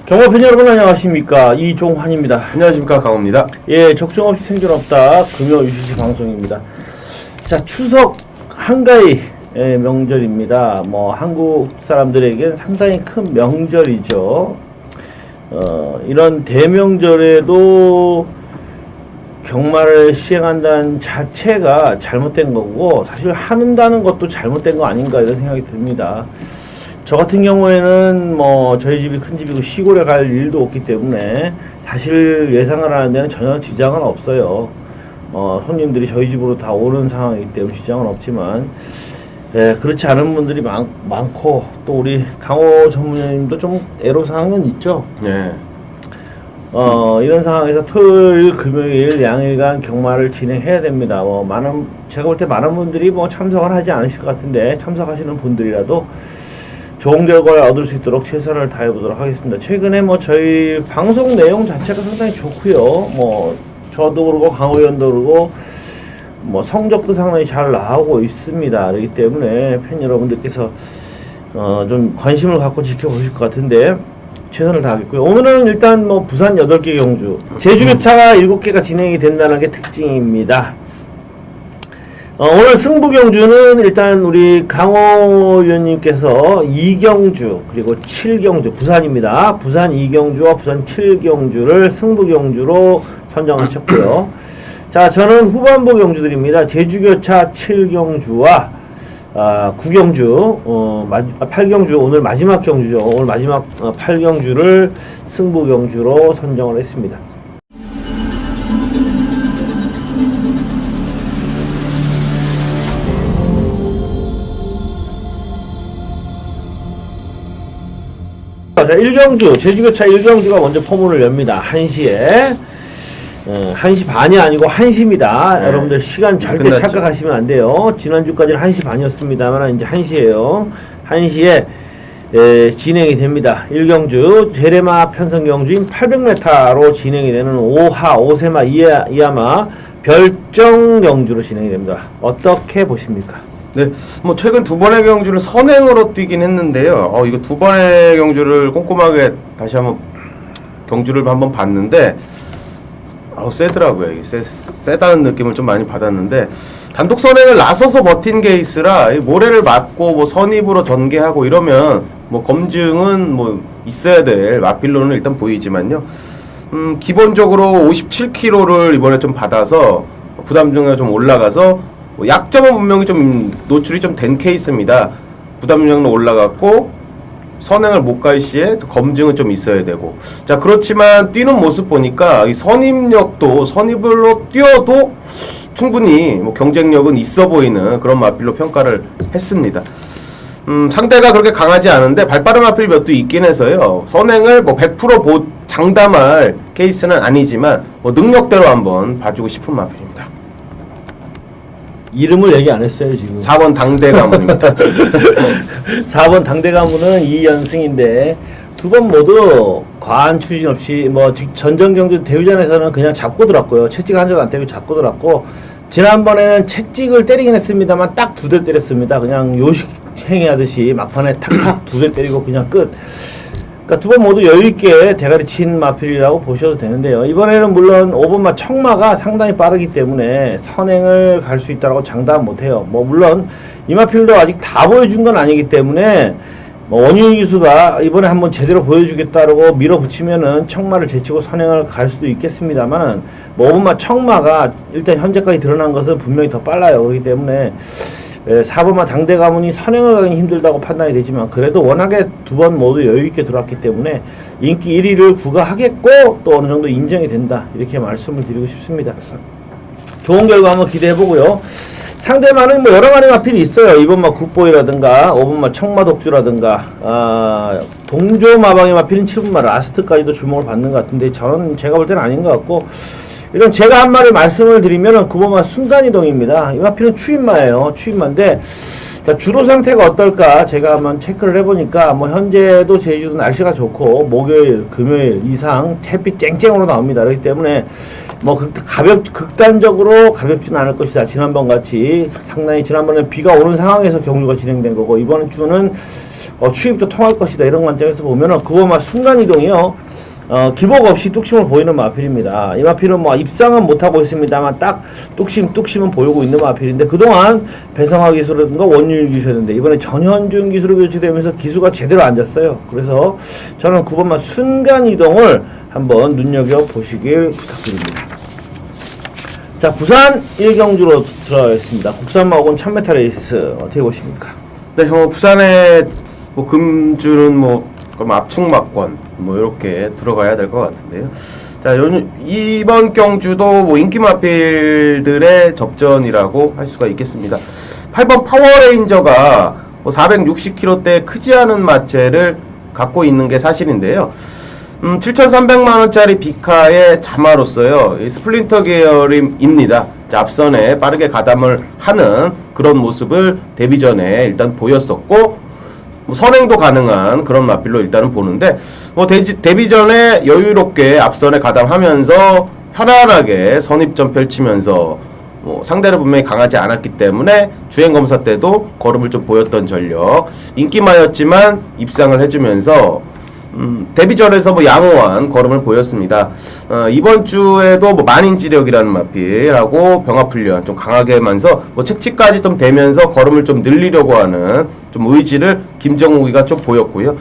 경마팬 여러분 안녕하십니까, 이종환입니다. 안녕하십니까, 강호입니다. 예, 적정 없이 생존 없다 금요 UCC 방송입니다. 자, 추석 한가위 명절입니다. 뭐 한국 사람들에겐 상당히 큰 명절이죠. 이런 대명절에도 경마를 시행한다는 자체가 잘못된 거고, 사실 한다는 것도 잘못된 거 아닌가 이런 생각이 듭니다. 저 같은 경우에는 뭐 저희 집이 큰 집이고 시골에 갈 일도 없기 때문에 사실 예상을 하는 데는 전혀 지장은 없어요. 손님들이 저희 집으로 다 오는 상황이기 때문에 지장은 없지만, 그렇지 않은 분들이 많고, 또 우리 강호 전무님도 좀 애로사항은 있죠. 네. 이런 상황에서 토요일, 금요일 양일간 경마를 진행해야 됩니다. 제가 볼 때 많은 분들이 참석을 하지 않으실 것 같은데, 참석하시는 분들이라도 좋은 결과를 얻을 수 있도록 최선을 다해보도록 하겠습니다. 최근에 저희 방송 내용 자체가 상당히 좋고요. 저도 그러고 강호 의원도 그러고 성적도 상당히 잘 나오고 있습니다. 그렇기 때문에 팬 여러분들께서 좀 관심을 갖고 지켜보실 것 같은데 최선을 다하겠고요. 오늘은 일단 부산 8개 경주, 제주교차가 7개가 진행이 된다는 게 특징입니다. 오늘 승부 경주는 일단 우리 강호 의원님께서 2경주 그리고 7경주, 부산입니다. 부산 2경주와 부산 7경주를 승부 경주로 선정하셨고요. 자, 저는 후반부 경주들입니다. 제주교차 7경주와 9경주, 8경주, 오늘 마지막 경주죠. 오늘 마지막 8경주를 승부 경주로 선정을 했습니다. 자, 1경주, 제주교차 1경주가 먼저 포문을 엽니다. 1시에. 1시 반이 아니고 1시입니다. 네. 여러분들 시간 절대 끝났죠. 착각하시면 안 돼요. 지난주까지는 1시 반이었습니다만 이제 1시에요. 1시에 진행이 됩니다. 1경주, 제레마 편성 경주인 800m로 진행이 되는 5세마 이하마 별정 경주로 진행이 됩니다. 어떻게 보십니까? 네, 최근 두 번의 경주를 선행으로 뛰긴 했는데요. 이거 두 번의 경주를 꼼꼼하게 다시 한번 경주를 한번 봤는데, 세더라고요. 세다는 느낌을 좀 많이 받았는데, 단독 선행을 나서서 버틴 케이스라 모래를 맞고 선입으로 전개하고 이러면 검증은 있어야 될 마필로는 일단 보이지만요. 기본적으로 57kg를 이번에 좀 받아서 부담 중에 좀 올라가서 약점은 분명히 좀 노출이 좀 된 케이스입니다. 부담력은 올라갔고 선행을 못 갈 시에 검증은 좀 있어야 되고, 자, 그렇지만 뛰는 모습 보니까 이 선입력도 선입으로 뛰어도 충분히 경쟁력은 있어 보이는 그런 마필로 평가를 했습니다. 상대가 그렇게 강하지 않은데 발빠른 마필이 몇 도 있긴 해서요. 선행을 100% 장담할 케이스는 아니지만 능력대로 한번 봐주고 싶은 마필입니다. 이름을 얘기 안 했어요, 지금. 4번 당대 가문입니다. 4번 당대 가문은 2연승인데 두 번 모두 과한 추진 없이 전전 경주 대회전에서는 그냥 잡고 들었고요. 채찍 한 점 안 때리고 잡고 들었고, 지난번에는 채찍을 때리긴 했습니다만 딱 2대 때렸습니다. 그냥 요식 행위하듯이 막판에 탁탁 2대 때리고 그냥 끝. 그러니까 두 번 모두 여유있게 대가리 친 마필이라고 보셔도 되는데요. 이번에는 물론 5번마 청마가 상당히 빠르기 때문에 선행을 갈 수 있다고 장담 못해요. 물론 이 마필도 아직 다 보여준 건 아니기 때문에 원윤 기수가 이번에 한번 제대로 보여주겠다고 밀어붙이면은 청마를 제치고 선행을 갈 수도 있겠습니다만은 5번마 청마가 일단 현재까지 드러난 것은 분명히 더 빨라요. 그렇기 때문에 4번마 당대 가문이 선행을 가기 힘들다고 판단이 되지만, 그래도 워낙에 두 번 모두 여유있게 들어왔기 때문에 인기 1위를 구가하겠고 또 어느 정도 인정이 된다, 이렇게 말씀을 드리고 싶습니다. 좋은 결과 한번 기대해보고요. 상대만은 여러 마리 마필이 있어요. 2번마 굿보이라든가 5번마 청마독주라든가 동조 마방의 마필은 7번마 라스트까지도 주목을 받는 것 같은데, 제가 볼 때는 아닌 것 같고, 일단 제가 한 마리 말씀을 드리면은 9번마 순간이동입니다. 이 마필은 추임마예요. 추임마인데, 자, 주로 상태가 어떨까 제가 한번 체크를 해보니까 현재도 제주도 날씨가 좋고 목요일, 금요일 이상 햇빛 쨍쨍으로 나옵니다. 그렇기 때문에 극단적으로 가볍지는 않을 것이다. 지난번 같이 상당히, 지난번에 비가 오는 상황에서 경주가 진행된 거고, 이번 주는 추입도 통할 것이다 이런 관점에서 보면은 그거만 순간 이동이요. 기복 없이 뚝심을 보이는 마필입니다. 이 마필은 뭐 입상은 못하고 있습니다만 딱 뚝심은 보이고 있는 마필인데 그동안 배성화 기술이라든가 원율 기술이었는데 이번에 전현준 기술로 교체되면서 기수가 제대로 앉았어요. 그래서 저는 9번만 순간 이동을 한번 눈여겨보시길 부탁드립니다. 자, 부산 1경주로 들어가겠습니다. 국산마고는 1000m 레이스 어떻게 보십니까? 네, 부산의 뭐 금주는 뭐 그럼 압축막권 뭐 이렇게 들어가야 될 것 같은데요. 자, 이번 경주도 뭐 인기 마필들의 접전이라고 할 수가 있겠습니다. 8번 파워레인저가 뭐 460kg대 크지 않은 마체를 갖고 있는 게 사실인데요. 7,300만원짜리 비카의 자마로서요, 이 스플린터 계열입니다. 자, 앞선에 빠르게 가담을 하는 그런 모습을 데뷔 전에 일단 보였었고, 뭐 선행도 가능한 그런 마필로 일단은 보는데, 뭐 데뷔 전에 여유롭게 앞선에 가담하면서 편안하게 선입점 펼치면서 뭐 상대를 분명히 강하지 않았기 때문에 주행검사 때도 걸음을 좀 보였던 전력, 인기마였지만 입상을 해주면서 데뷔전에서 뭐 양호한 걸음을 보였습니다. 이번 주에도 뭐 만인지력이라는 마필하고 병합훈련 좀 강하게 하면서 뭐 책치까지 좀 되면서 걸음을 좀 늘리려고 하는 좀 의지를 김정욱이가 좀 보였고요.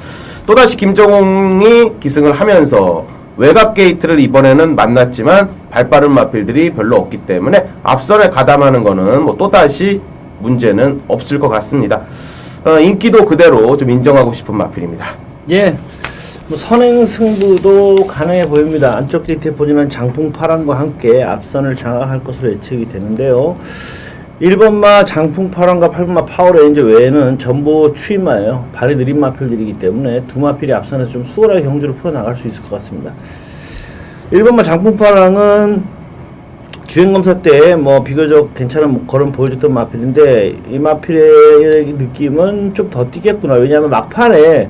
또다시 김정욱이 기승을 하면서 외곽 게이트를 이번에는 만났지만 발빠른 마필들이 별로 없기 때문에 앞선에 가담하는 거는 뭐 또다시 문제는 없을 것 같습니다. 인기도 그대로 좀 인정하고 싶은 마필입니다. 예. 뭐 선행 승부도 가능해 보입니다. 안쪽 게이트에 보지만 장풍 파란과 함께 앞선을 장악할 것으로 예측이 되는데요. 1번마 장풍 파란과 8번마 파워레인저 외에는 전부 추임마예요. 발이 느린 마필들이기 때문에 두 마필이 앞선에서 좀 수월하게 경주를 풀어나갈 수 있을 것 같습니다. 1번마 장풍 파랑은 주행검사 때 뭐 비교적 괜찮은 걸음 보여줬던 마필인데 이 마필의 느낌은 좀 더 뛰겠구나. 왜냐하면 막판에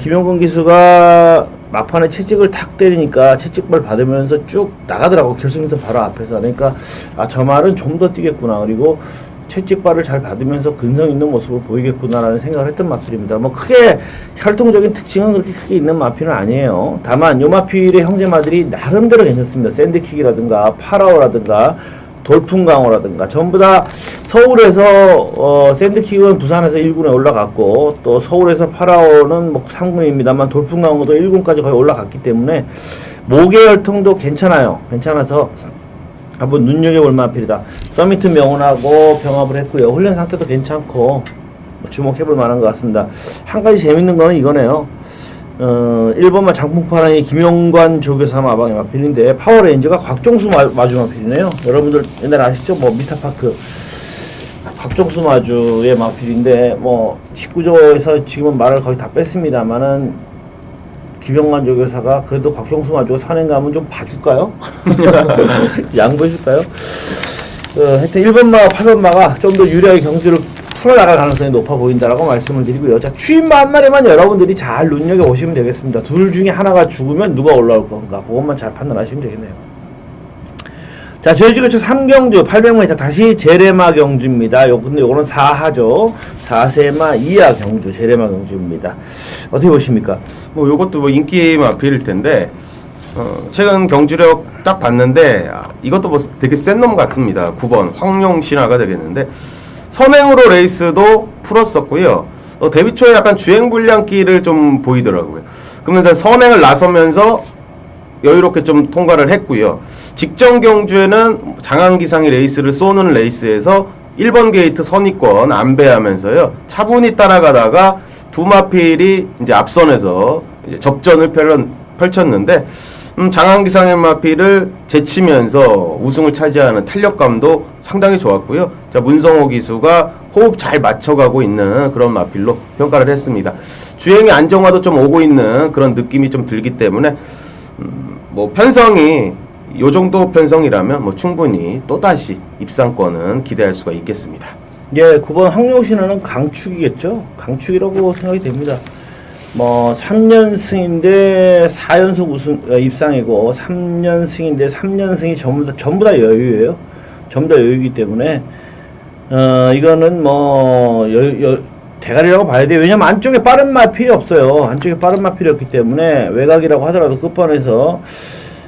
김용근 기수가 막판에 채찍을 탁 때리니까 채찍발 받으면서 쭉 나가더라고. 결승선 바로 앞에서. 그러니까 저 말은 좀 더 뛰겠구나. 그리고 채찍발을 잘 받으면서 근성 있는 모습을 보이겠구나라는 생각을 했던 마필입니다. 뭐 크게 혈통적인 특징은 그렇게 크게 있는 마필은 아니에요. 다만 요 마필의 형제마들이 나름대로 괜찮습니다. 샌드킥이라든가 파라오라든가 돌풍강호라든가 전부 다 서울에서 샌드킥은 부산에서 1군에 올라갔고 또 서울에서 파라오는 뭐 3군입니다만 돌풍강호도 1군까지 거의 올라갔기 때문에 목의 혈통도 괜찮아요. 괜찮아서 한번 눈여겨볼 마필이다. 서미트 명운하고 병합을 했고요. 훈련 상태도 괜찮고 뭐 주목해볼 만한 것 같습니다. 한 가지 재밌는 거는 이거네요. 1번마 장풍파랑이 김용관 조교사 마방의 마필인데 파워레인저가 곽종수 마주 마필이네요. 여러분들 옛날 아시죠? 뭐 미스터파크 곽종수 마주의 마필인데 뭐 19조에서 지금은 말을 거의 다 뺐습니다만은 김용관 조교사가 그래도 곽종수 마주가 선행 가면 좀 봐줄까요? 양보해줄까요? 하여튼 1번마와 8번마가 좀 더 유리하게 경주를 풀어나갈 가능성이 높아 보인다라고 말씀을 드리고요. 자, 추임마 한 마리만 여러분들이 잘 눈여겨보시면 되겠습니다. 둘 중에 하나가 죽으면 누가 올라올 건가 그것만 잘 판단하시면 되겠네요. 자, 제주교체 3경주 800m 다시 제레마 경주입니다. 근데 요거는 4하죠. 4세마 이하 경주 제레마 경주입니다. 어떻게 보십니까? 뭐 요것도 뭐 인기 마필일 텐데 최근 경주력 딱 봤는데 이것도 뭐 되게 센 놈 같습니다. 9번 황룡신화가 되겠는데 선행으로 레이스도 풀었었고요. 데뷔 초에 약간 주행 불량기를 좀 보이더라고요. 그러면서 선행을 나서면서 여유롭게 좀 통과를 했고요. 직전 경주에는 장항기상이 레이스를 쏘는 레이스에서 1번 게이트 선입권 안배하면서요. 차분히 따라가다가 두 마필이 이제 앞선에서 접전을 펼쳤는데 장항기상의 마필을 제치면서 우승을 차지하는 탄력감도 상당히 좋았고요. 자, 문성호 기수가 호흡 잘 맞춰가고 있는 그런 마필로 평가를 했습니다. 주행의 안정화도 좀 오고 있는 그런 느낌이 좀 들기 때문에 뭐 편성이 요 정도 편성이라면 뭐 충분히 또다시 입상권은 기대할 수가 있겠습니다. 예, 9번 황룡신화는 강축이겠죠. 강축이라고 생각이 됩니다. 뭐 3년승인데 4연속 우승 입상이고 3년승인데 3년승이 전부 다 여유예요. 전부 다 여유이기 때문에 이거는 뭐 대가리라고 봐야 돼요. 왜냐면 안쪽에 빠른 마필이 없어요. 안쪽에 빠른 마필이 없기 때문에 외곽이라고 하더라도 끝번에서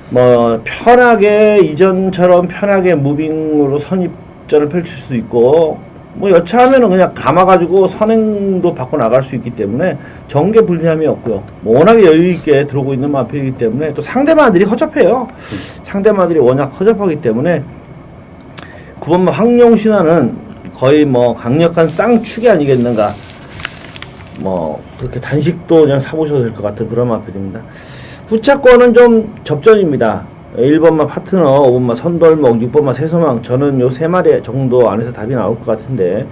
뭐 편하게 이전처럼 편하게 무빙으로 선입전을 펼칠 수도 있고 뭐 여차하면은 그냥 감아가지고 선행도 받고 나갈 수 있기 때문에 전개 불리함이 없고요. 뭐 워낙에 여유있게 들어오고 있는 마필이기 때문에 또 상대마들이 허접해요. 상대마들이 워낙 허접하기 때문에 9번마 황룡신화는 거의 뭐 강력한 쌍축이 아니겠는가. 뭐 그렇게 단식도 그냥 사보셔도 될 것 같은 그런 마필입니다. 후차권은 좀 접전입니다. 1번마 파트너, 5번마 선돌목, 6번마 세소망. 저는 요 3마리 정도 안에서 답이 나올 것 같은데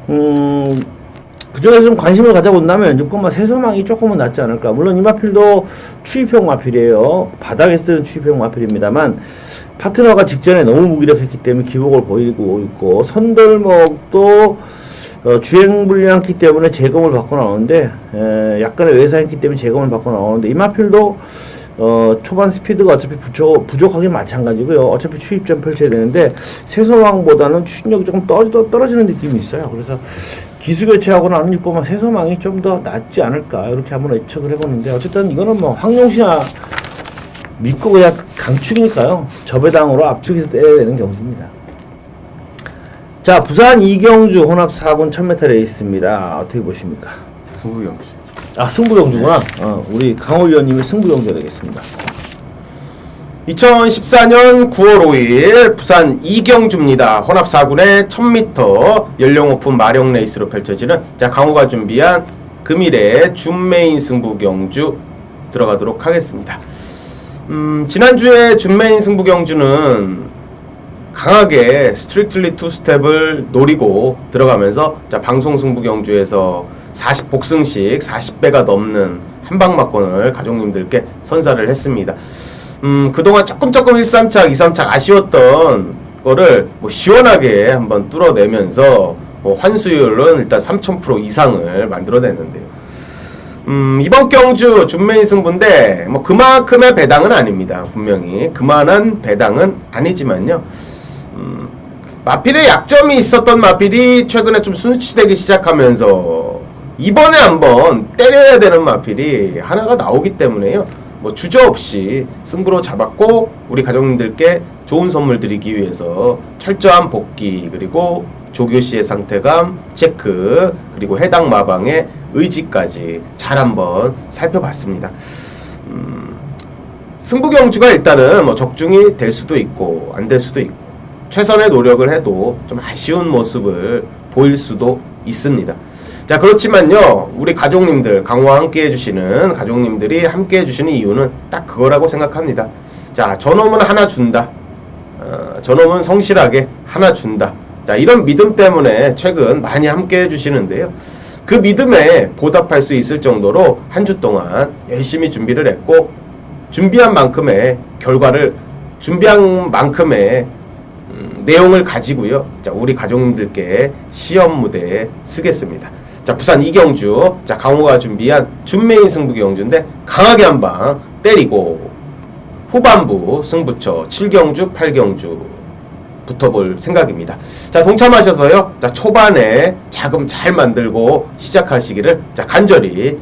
그 중에서 좀 관심을 가져본다면 6번마 세소망이 조금은 낫지 않을까. 물론 이 마필도 추입형 마필이에요. 바닥에 쓰는 추입형 마필입니다만 파트너가 직전에 너무 무기력했기 때문에 기복을 보이고 있고 선돌목도 주행 불량기 때문에 재검을 받고 나오는데 약간의 외상했기 때문에 재검을 받고 나오는데 이 마필도 초반 스피드가 어차피 부족하긴 마찬가지고요. 어차피 추입전 펼쳐야 되는데 세소망보다는 추진력이 조금 떨어지는 느낌이 있어요. 그래서 기수교체하고 나는 6번만 세소망이 좀 더 낫지 않을까 이렇게 한번 예측을 해보는데 어쨌든 이거는 뭐 황룡신화 믿고 그냥 강축이니까요. 저배당으로 압축해서 때려야 되는 경기입니다. 자, 부산 이경주 혼합 4군 1000m 레이스입니다. 어떻게 보십니까? 승부경주. 아, 승부경주구나. 우리 강호 위원님이 승부경주가 되겠습니다. 2014년 9월 5일 부산 이경주입니다. 혼합 4군의 1000m 연령 오픈 마력 레이스로 펼쳐지는 자 강호가 준비한 금일의 준메인 승부경주 들어가도록 하겠습니다. 지난주에 준메인 승부경주는 강하게 스트릭틀리 투스텝을 노리고 들어가면서 자 방송 승부경주에서 40 복승씩 40배가 넘는 한방막권을 가족님들께 선사를 했습니다. 그동안 조금 1-3착, 2-3착 아쉬웠던 거를 뭐 시원하게 한번 뚫어내면서 뭐 환수율은 일단 3000% 이상을 만들어냈는데요. 이번 경주 준메인 승부인데 뭐 그만큼의 배당은 아닙니다. 분명히 그만한 배당은 아니지만요. 마필의 약점이 있었던 마필이 최근에 좀 순치되기 시작하면서 이번에 한번 때려야 되는 마필이 하나가 나오기 때문에요. 뭐 주저없이 승부로 잡았고 우리 가족님들께 좋은 선물 드리기 위해서 철저한 복귀 그리고 조교씨의 상태감 체크 그리고 해당 마방의 의지까지 잘 한번 살펴봤습니다. 승부경주가 일단은 뭐 적중이 될 수도 있고 안 될 수도 있고 최선의 노력을 해도 좀 아쉬운 모습을 보일 수도 있습니다. 자 그렇지만요 우리 가족님들 강호와 함께 해주시는 가족님들이 함께 해주시는 이유는 딱 그거라고 생각합니다. 자 저놈은 하나 준다. 저놈은 성실하게 하나 준다. 자 이런 믿음 때문에 최근 많이 함께 해주시는데요. 그 믿음에 보답할 수 있을 정도로 한 주 동안 열심히 준비를 했고 준비한 만큼의 결과를 준비한 만큼의 내용을 가지고요. 자 우리 가족님들께 시험 무대에 쓰겠습니다. 자 부산 이경주 자 강호가 준비한 준메인 승부 경주인데 강하게 한 방 때리고 후반부 승부처 7경주 8경주 붙어볼 생각입니다. 자 동참하셔서요. 자 초반에 자금 잘 만들고 시작하시기를 자 간절히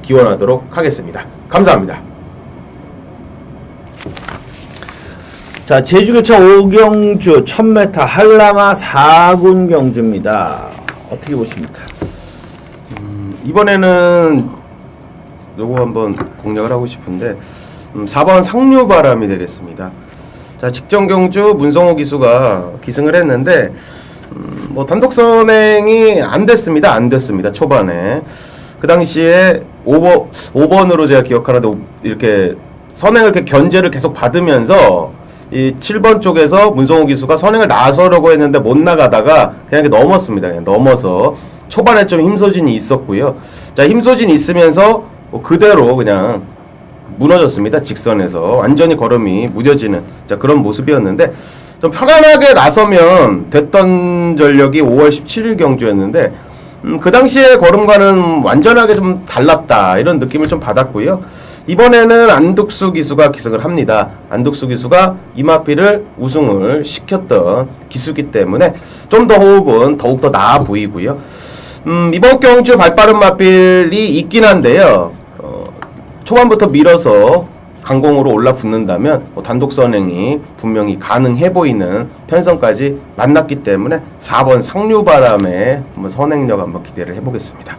기원하도록 하겠습니다. 감사합니다. 자 제주교차 5경주 1000m 한라마 4군 경주입니다. 어떻게 보십니까? 이번에는 요거 한번 공략을 하고 싶은데 4번 상류바람이 되겠습니다. 자 직전 경주 문성호 기수가 기승을 했는데 뭐 단독 선행이 안 됐습니다. 초반에 그 당시에 5번으로 제가 기억하는데 이렇게 선행을 이렇게 견제를 계속 받으면서 이 7번 쪽에서 문성호 기수가 선행을 나서려고 했는데 못 나가다가 그냥 이렇게 넘었습니다. 그냥 넘어서 초반에 좀 힘소진이 있었고요. 자 힘소진이 있으면서 그대로 그냥 무너졌습니다. 직선에서 완전히 걸음이 무뎌지는 자 그런 모습이었는데 좀 편안하게 나서면 됐던 전력이 5월 17일 경주였는데 그 당시에 걸음과는 완전하게 좀 달랐다 이런 느낌을 좀 받았고요. 이번에는 안득수 기수가 기승을 합니다. 안득수 기수가 이마피를 우승을 시켰던 기수기 때문에 좀 더 호흡은 더욱더 나아 보이고요. 이번 경주 발빠른 마필이 있긴 한데요. 초반부터 밀어서 강공으로 올라붙는다면 단독 선행이 분명히 가능해 보이는 편성까지 만났기 때문에 4번 상류바람의 한번 선행력 한번 기대를 해보겠습니다.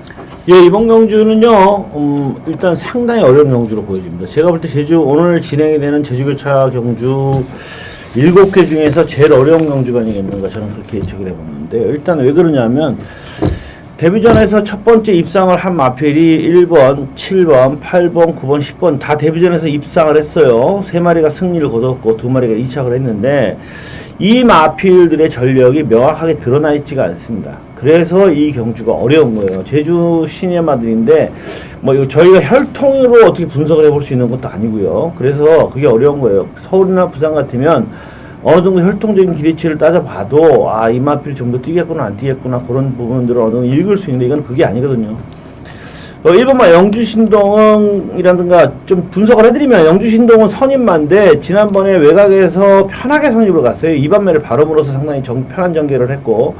예, 이번 경주는요, 일단 상당히 어려운 경주로 보여집니다. 제가 볼 때 오늘 진행이 되는 제주교차 경주 7개 중에서 제일 어려운 경주가 아니겠는가 저는 그렇게 예측을 해보는데, 일단 왜 그러냐면, 데뷔전에서 첫 번째 입상을 한 마필이 1번, 7번, 8번, 9번, 10번 다 데뷔전에서 입상을 했어요. 3마리가 승리를 거뒀고 2마리가 이착을 했는데, 이 마필들의 전력이 명확하게 드러나 있지가 않습니다. 그래서 이 경주가 어려운 거예요. 제주 시내마들인데 뭐 저희가 혈통으로 어떻게 분석을 해볼 수 있는 것도 아니고요. 그래서 그게 어려운 거예요. 서울이나 부산 같으면 어느 정도 혈통적인 기대치를 따져봐도 이 마필이 좀 더 뛰겠구나 안 뛰겠구나 그런 부분들을 어느 정도 읽을 수 있는데, 이건 그게 아니거든요. 1번마 영주신동이라든가 좀 분석을 해드리면, 영주신동은 선임마인데 지난번에 외곽에서 편하게 선입을 갔어요. 2반매를 바로 물어서 상당히 편한 전개를 했고,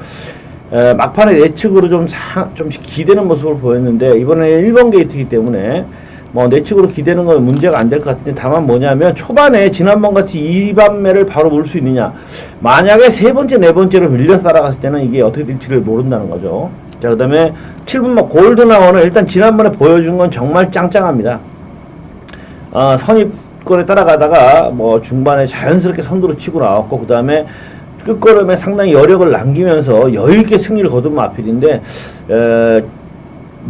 막판에 내측으로 좀 기대는 모습을 보였는데, 이번에 1번 게이트이기 때문에 뭐 내측으로 기대는 건 문제가 안 될 것 같은데, 다만 뭐냐면 초반에 지난번 같이 2반매를 바로 물 수 있느냐, 만약에 세 번째 네 번째로 밀려서 따라갔을 때는 이게 어떻게 될지를 모른다는 거죠. 자, 그 다음에 7번마 골드나워는 일단 지난번에 보여준 건 정말 짱짱합니다. 선입권에 따라가다가 뭐 중반에 자연스럽게 선두로 치고 나왔고, 그 다음에 끝걸음에 상당히 여력을 남기면서 여유있게 승리를 거둔 마필인데,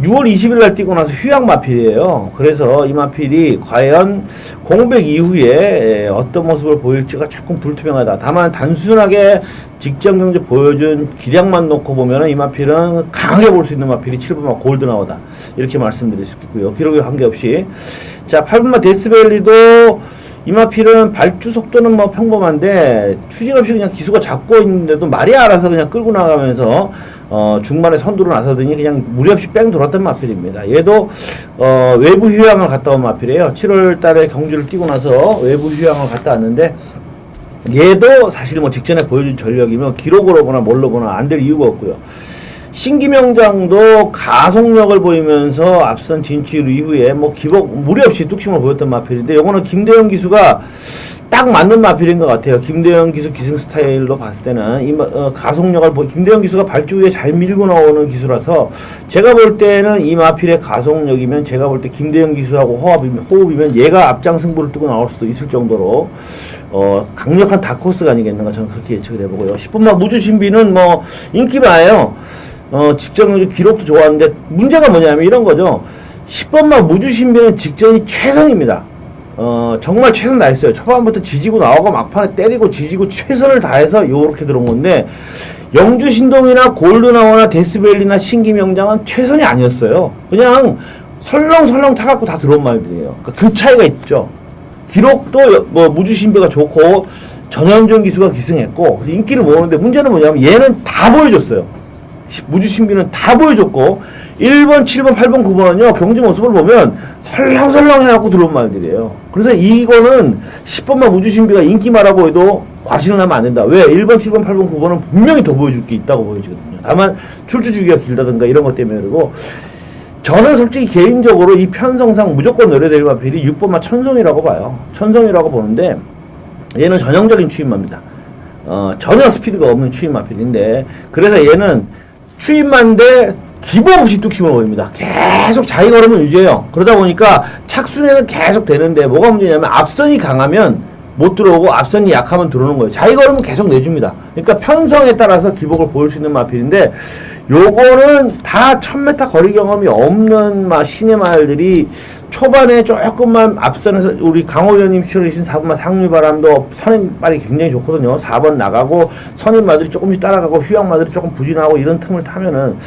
6월 20일 날 뛰고 나서 휴양 마필이에요. 그래서 이 마필이 과연 공백 이후에 어떤 모습을 보일지가 조금 불투명하다. 다만 단순하게 직전 경제 보여준 기량만 놓고 보면은 이 마필은 강하게 볼 수 있는 마필이 7번마 골드나워다, 이렇게 말씀드릴 수 있고요. 기록에 관계없이. 자, 8번마 데스밸리도 이 마필은 발주 속도는 뭐 평범한데 추진 없이 그냥 기수가 잡고 있는데도 말이 알아서 그냥 끌고 나가면서 중반에 선두로 나서더니 그냥 무리 없이 뺑 돌았던 마필입니다. 얘도 외부 휴양을 갔다 온 마필이에요. 7월 달에 경주를 뛰고 나서 외부 휴양을 갔다 왔는데, 얘도 사실 뭐 직전에 보여준 전력이면 기록으로 보나 뭘로 보나 안 될 이유가 없고요. 신기명장도 가속력을 보이면서 앞선 진출 이후에 뭐 기복 무리 없이 뚝심을 보였던 마필인데, 요거는 김대영 기수가 딱 맞는 마필인 것 같아요. 김대영 기수 기승 스타일로 봤을 때는 가속력을 김대영 기수가 발주 위에 잘 밀고 나오는 기수라서, 제가 볼 때는 이 마필의 가속력이면 제가 볼 때 김대영 기수하고 호흡이면 얘가 앞장 승부를 뜨고 나올 수도 있을 정도로 강력한 다크호스가 아니겠는가, 저는 그렇게 예측을 해보고요. 10번마 무주신비는 뭐 인기마예요. 직전 기록도 좋았는데 문제가 뭐냐면 이런 거죠. 10번마 무주신비는 직전이 최선입니다. 정말 최선 다했어요. 초반부터 지지고 나오고 막판에 때리고 지지고 최선을 다해서 요렇게 들어온 건데, 영주신동이나 골드나워나 데스밸리나 신기명장은 최선이 아니었어요. 그냥 설렁설렁 타갖고 다 들어온 말들이에요. 그러니까 그 차이가 있죠. 기록도 뭐 무주신비가 좋고 전현종 기수가 기승했고 인기를 모으는데, 문제는 뭐냐면 얘는 다 보여줬어요. 무주신비는 다 보여줬고, 1번, 7번, 8번, 9번은요, 경지 모습을 보면 설렁설렁 해갖고 들어온 말들이에요. 그래서 이거는 10번만 무주신비가 인기마라고 해도 과신을 하면 안 된다. 왜? 1번, 7번, 8번, 9번은 분명히 더 보여줄 게 있다고 보여지거든요. 다만 출주 주기가 길다든가 이런 것 때문에. 그리고 저는 솔직히 개인적으로 이 편성상 무조건 노려될 마필이 6번마 천송이라고 봐요. 천송이라고 보는데, 얘는 전형적인 추임마입니다. 전혀 스피드가 없는 추임 마필인데, 그래서 얘는 추임마인데 기복 없이 뚝심을 보입니다. 계속 자기 걸음을 유지해요. 그러다 보니까 착순에는 계속 되는데, 뭐가 문제냐면 앞선이 강하면 못 들어오고 앞선이 약하면 들어오는 거예요. 자기 걸음은 계속 내줍니다. 그러니까 편성에 따라서 기복을 보일 수 있는 마필인데, 요거는 다 1000m 거리 경험이 없는 신의 말들이 초반에 조금만 앞선에서, 우리 강호 의원님 추천해주신 4번마 상류바람도 선임발이 굉장히 좋거든요. 4번 나가고 선임마들이 조금씩 따라가고 휴양마들이 조금 부진하고 이런 틈을 타면은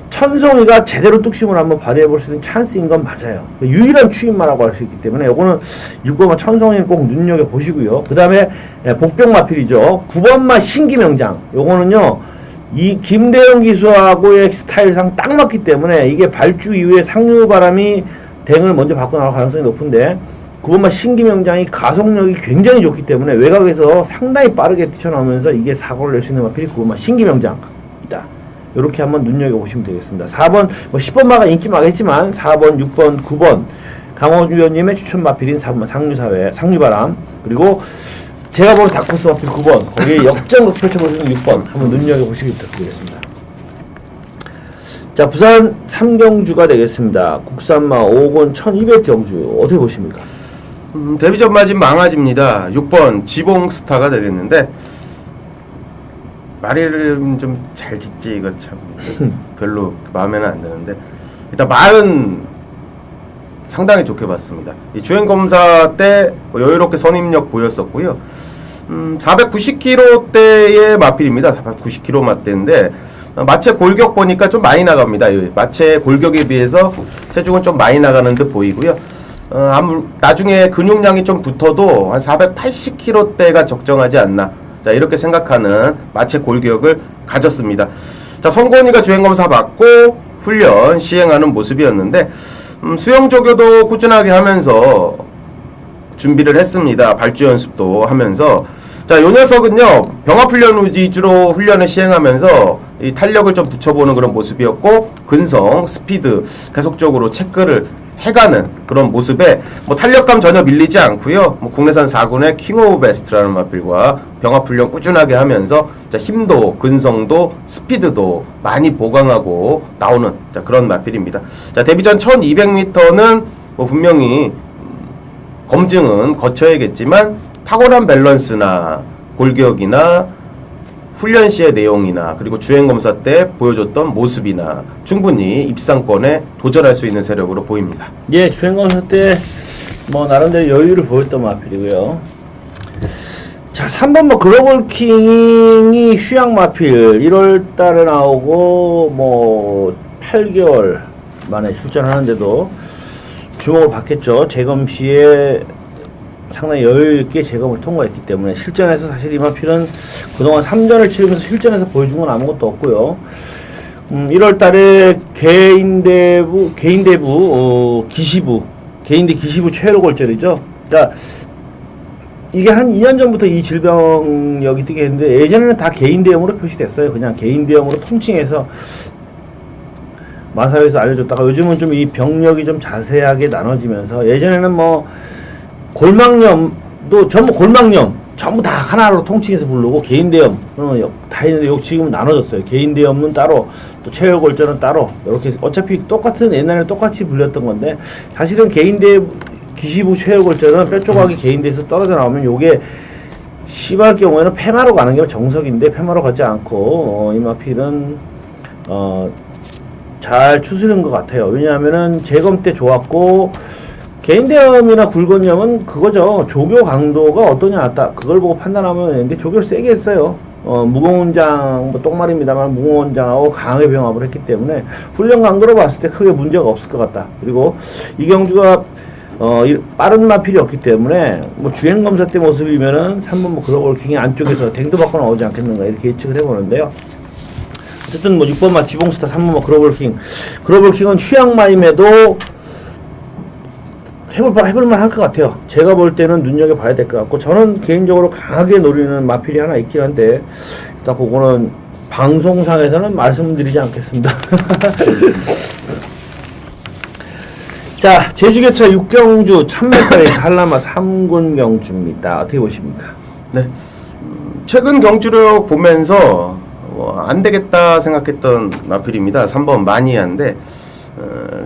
천송이가 제대로 뚝심을 한번 발휘해볼 수 있는 찬스인 건 맞아요. 유일한 추임마라고 할 수 있기 때문에 요거는 6번마 천송이를 꼭 눈여겨보시고요. 그 다음에 복병마필이죠. 9번마 신기명장, 요거는요 이 김대영 기수하고의 스타일상 딱 맞기 때문에 이게 발주 이후에 상류바람이 댕을 먼저 받고 나올 가능성이 높은데, 9번마 신기명장이 가속력이 굉장히 좋기 때문에 외곽에서 상당히 빠르게 뛰쳐나오면서 이게 사고를 낼 수 있는 마필이 9번마 신기명장입니다. 이렇게 한번 눈여겨보시면 되겠습니다. 4번, 뭐 10번 마가 인기 마겠지만 4번, 6번, 9번 강호주 위원님의 추천 마필인 4번 상류바람, 그리고 제가 보는 다크호스 마필 9번, 거기에 역전극 펼쳐보시는 6번 한번 눈여겨보시기 부탁드리겠습니다. 자, 부산 3경주가 되겠습니다. 국산마 5권 1200경주 어떻게 보십니까? 데뷔전 맞은 망아지입니다. 6번 지봉스타가 되겠는데, 말을 좀 잘 짓지 이거 참 별로 마음에는 안 드는데, 일단 말은 상당히 좋게 봤습니다. 이 주행검사 때 여유롭게 선입력 보였었고요. 490km대의 마필입니다. 490km 맞대인데 마체 골격 보니까 좀 많이 나갑니다. 마체 골격에 비해서 체중은 좀 많이 나가는 듯 보이고요. 나중에 근육량이 좀 붙어도 한 480kg대가 적정하지 않나, 자 이렇게 생각하는 마체 골격을 가졌습니다. 자, 성곤이가 주행검사 받고 훈련 시행하는 모습이었는데, 수영 조교도 꾸준하게 하면서 준비를 했습니다. 발주 연습도 하면서. 자, 요 녀석은요 병합훈련 위주로 훈련을 시행하면서 이 탄력을 좀 붙여보는 그런 모습이었고, 근성, 스피드 계속적으로 체크를 해가는 그런 모습에 뭐 탄력감 전혀 밀리지 않고요. 뭐 국내산 4군의 킹 오브 베스트라는 마필과 병합훈련 꾸준하게 하면서 자, 힘도, 근성도, 스피드도 많이 보강하고 나오는 자, 그런 마필입니다. 자, 데뷔전 1200m는 뭐 분명히 검증은 거쳐야겠지만 탁월한 밸런스나 골격이나 훈련 시의 내용이나 그리고 주행검사 때 보여줬던 모습이나 충분히 입상권에 도전할 수 있는 세력으로 보입니다. 예, 주행검사 때 뭐 나름대로 여유를 보였던 마필이고요. 자, 3번 뭐 글로벌킹이 휴양 마필 1월달에 나오고 뭐 8개월 만에 출전하는데도 주목을 받겠죠. 재검 시에 상당히 여유있게 재검을 통과했기 때문에 실전에서 사실 이 마필은 그동안 3전을 치르면서 실전에서 보여준 건 아무것도 없고요. 1월달에 개인대부 기시부 최애로 골절이죠. 그러니까 이게 한 2년 전부터 이 질병력이 뜨게 했는데, 예전에는 다 개인대염으로 표시됐어요. 그냥 개인대염으로 통칭해서 마사회에서 알려줬다가 요즘은 좀 이 병력이 좀 자세하게 나눠지면서, 예전에는 뭐 골막염도 전부 전부 다 하나로 통칭해서 부르고, 개인대염 다 있는데 지금은 나눠졌어요. 개인대염은 따로, 또 최혈골절은 따로, 이렇게 어차피 똑같은, 옛날에 똑같이 불렸던 건데, 사실은 기시부 최혈골절은 뼈 조각이 개인대에서 떨어져 나오면 요게 심할 경우에는 폐마로 가는 게 정석인데, 폐마로 가지 않고 이 마필은 잘 추스른 것 같아요. 왜냐하면은 재검 때 좋았고, 개인대염이나 굴건염은 그거죠. 조교 강도가 어떠냐, 딱 그걸 보고 판단하면 되는데, 조교를 세게 했어요. 무공원장, 뭐 똥말입니다만 무공원장하고 강하게 병합을 했기 때문에 훈련 강도로 봤을 때 크게 문제가 없을 것 같다. 그리고 이경주가 빠른 마필이었기 때문에 뭐 주행검사 때 모습이면은 3번 뭐 글로벌킹이 안쪽에서 댕도 받고 나오지 않겠는가, 이렇게 예측을 해보는데요. 어쨌든 뭐 6번 마 지봉스타, 3번 뭐 글로벌킹은 휴양마임에도 해볼만 할 것 같아요. 제가 볼 때는 눈여겨봐야 될 것 같고, 저는 개인적으로 강하게 노리는 마필이 하나 있긴 한데, 일단 그거는 방송상에서는 말씀드리지 않겠습니다. 자, 제주교차 6경주 1000m에서 한라마 3군 경주입니다. 어떻게 보십니까? 네, 최근 경주력 보면서 안 되겠다 생각했던 마필입니다. 3번 마니아인데,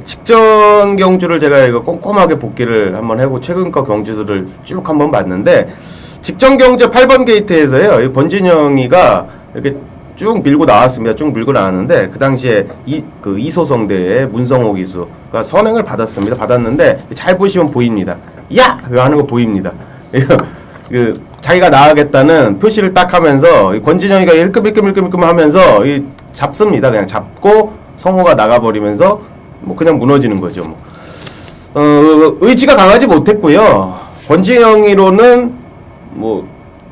직전 경주를 제가 이거 꼼꼼하게 복기를 한번 해고 최근 거 경주들을 쭉 한번 봤는데, 직전 경주 8번 게이트에서요, 이 권진영이가 이렇게 쭉 밀고 나왔습니다. 쭉 밀고 나왔는데, 그 당시에 이소성대의 문성호 기수가 선행을 받았습니다. 받았는데 잘 보시면 보입니다. 야! 그거 하는 거 보입니다. 자기가 나가겠다는 표시를 딱 하면서 권진영이가 일끔 하면서 잡습니다. 그냥 잡고 성호가 나가버리면서 뭐 그냥 무너지는 거죠. 뭐. 의지가 강하지 못했고요. 권진영이로는 뭐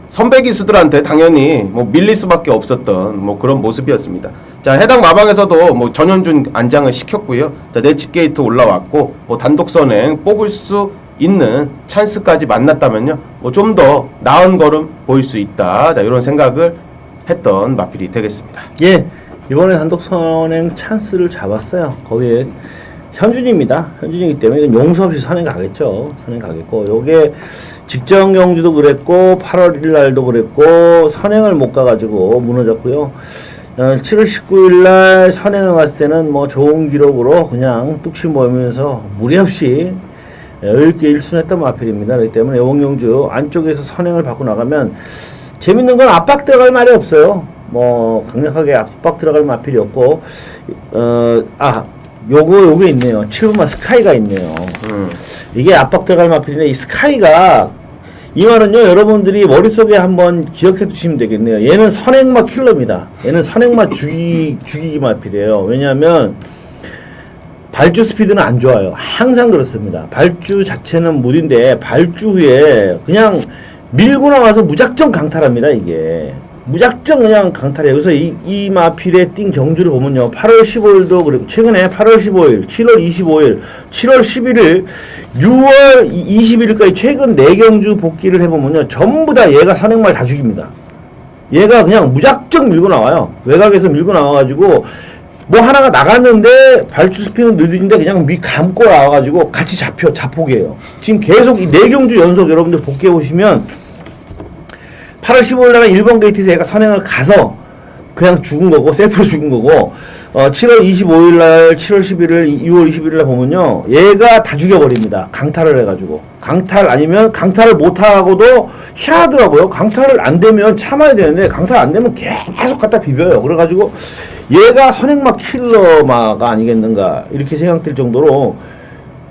선배 기수들한테 당연히 뭐 밀릴 수밖에 없었던 뭐 그런 모습이었습니다. 자, 해당 마방에서도 뭐 전현준 안장을 시켰고요. 자, 내치 게이트 올라왔고 뭐 단독 선행 뽑을 수 있는 찬스까지 만났다면요, 뭐 좀 더 나은 걸음 보일 수 있다. 자, 이런 생각을 했던 마필이 되겠습니다. 예, 이번에 단독 선행 찬스를 잡았어요. 거기에 현준입니다. 현준이기 때문에 이건 용서 없이 선행 가겠죠. 선행 가겠고, 요게 직전 경주도 그랬고 8월 1일 날도 그랬고 선행을 못 가가지고 무너졌고요. 7월 19일 날 선행을 갔을 때는 뭐 좋은 기록으로 그냥 뚝심 모이면서 무리 없이 여유있게 1순했던 마필입니다. 그렇기 때문에 여봉경주 안쪽에서 선행을 받고 나가면 재밌는 건 압박 들어갈 말이 없어요. 뭐 강력하게 압박 들어갈 마필이 없고, 요게 있네요. 7분만 스카이가 있네요. 이게 압박 들어갈 마필인데, 이 스카이가 이 말은요, 여러분들이 머릿속에 한번 기억해 두시면 되겠네요. 얘는 선행마 킬러입니다. 얘는 선행마 죽이기 마필이에요. 왜냐하면 발주 스피드는 안 좋아요. 항상 그렇습니다. 발주 자체는 무딘데 발주 후에 그냥 밀고 나가서 무작정 강탈합니다. 이게 무작정 그냥 강탈해요. 그래서 이 마필의 뛴 경주를 보면요, 8월 15일도 그리고 최근에 8월 15일, 7월 25일, 7월 11일, 6월 21일까지 최근 4경주 복귀를 해보면요, 전부 다 얘가 선행말 다 죽입니다. 얘가 그냥 무작정 밀고 나와요. 외곽에서 밀고 나와가지고 뭐 하나가 나갔는데 발주 스피드는 느린데 그냥 감고 나와가지고 같이 자폭이에요. 지금 계속 이 4경주 연속 여러분들 복귀해보시면 8월 15일날 1번 게이트에서 얘가 선행을 가서 그냥 죽은 거고, 셀프로 죽은 거고, 7월 25일날, 7월 11일, 6월 21일날 보면요, 얘가 다 죽여버립니다. 강탈을 해가지고. 강탈 아니면 강탈을 못하고도 희한하더라고요. 강탈을 안 되면 참아야 되는데, 강탈 안 되면 계속 갖다 비벼요. 그래가지고 얘가 선행마 킬러마가 아니겠는가 이렇게 생각될 정도로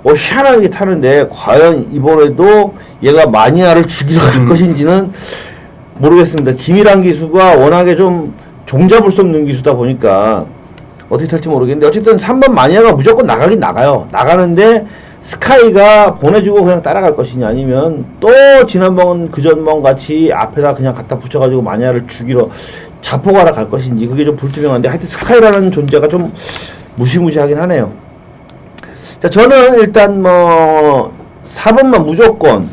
희한하게 타는데, 과연 이번에도 얘가 마니아를 죽이러 갈 것인지는 모르겠습니다. 김일환 기수가 워낙에 좀 종잡을 수 없는 기수다 보니까 어떻게 탈지 모르겠는데, 어쨌든 3번 마니아가 무조건 나가긴 나가요. 나가는데 스카이가 보내주고 그냥 따라갈 것이냐, 아니면 또 지난번 그전번 같이 앞에다 그냥 갖다 붙여가지고 마니아를 죽이러 자포가라 갈 것인지, 그게 좀 불투명한데, 하여튼 스카이라는 존재가 좀 무시무시하긴 하네요. 자, 저는 일단 뭐 4번만 무조건,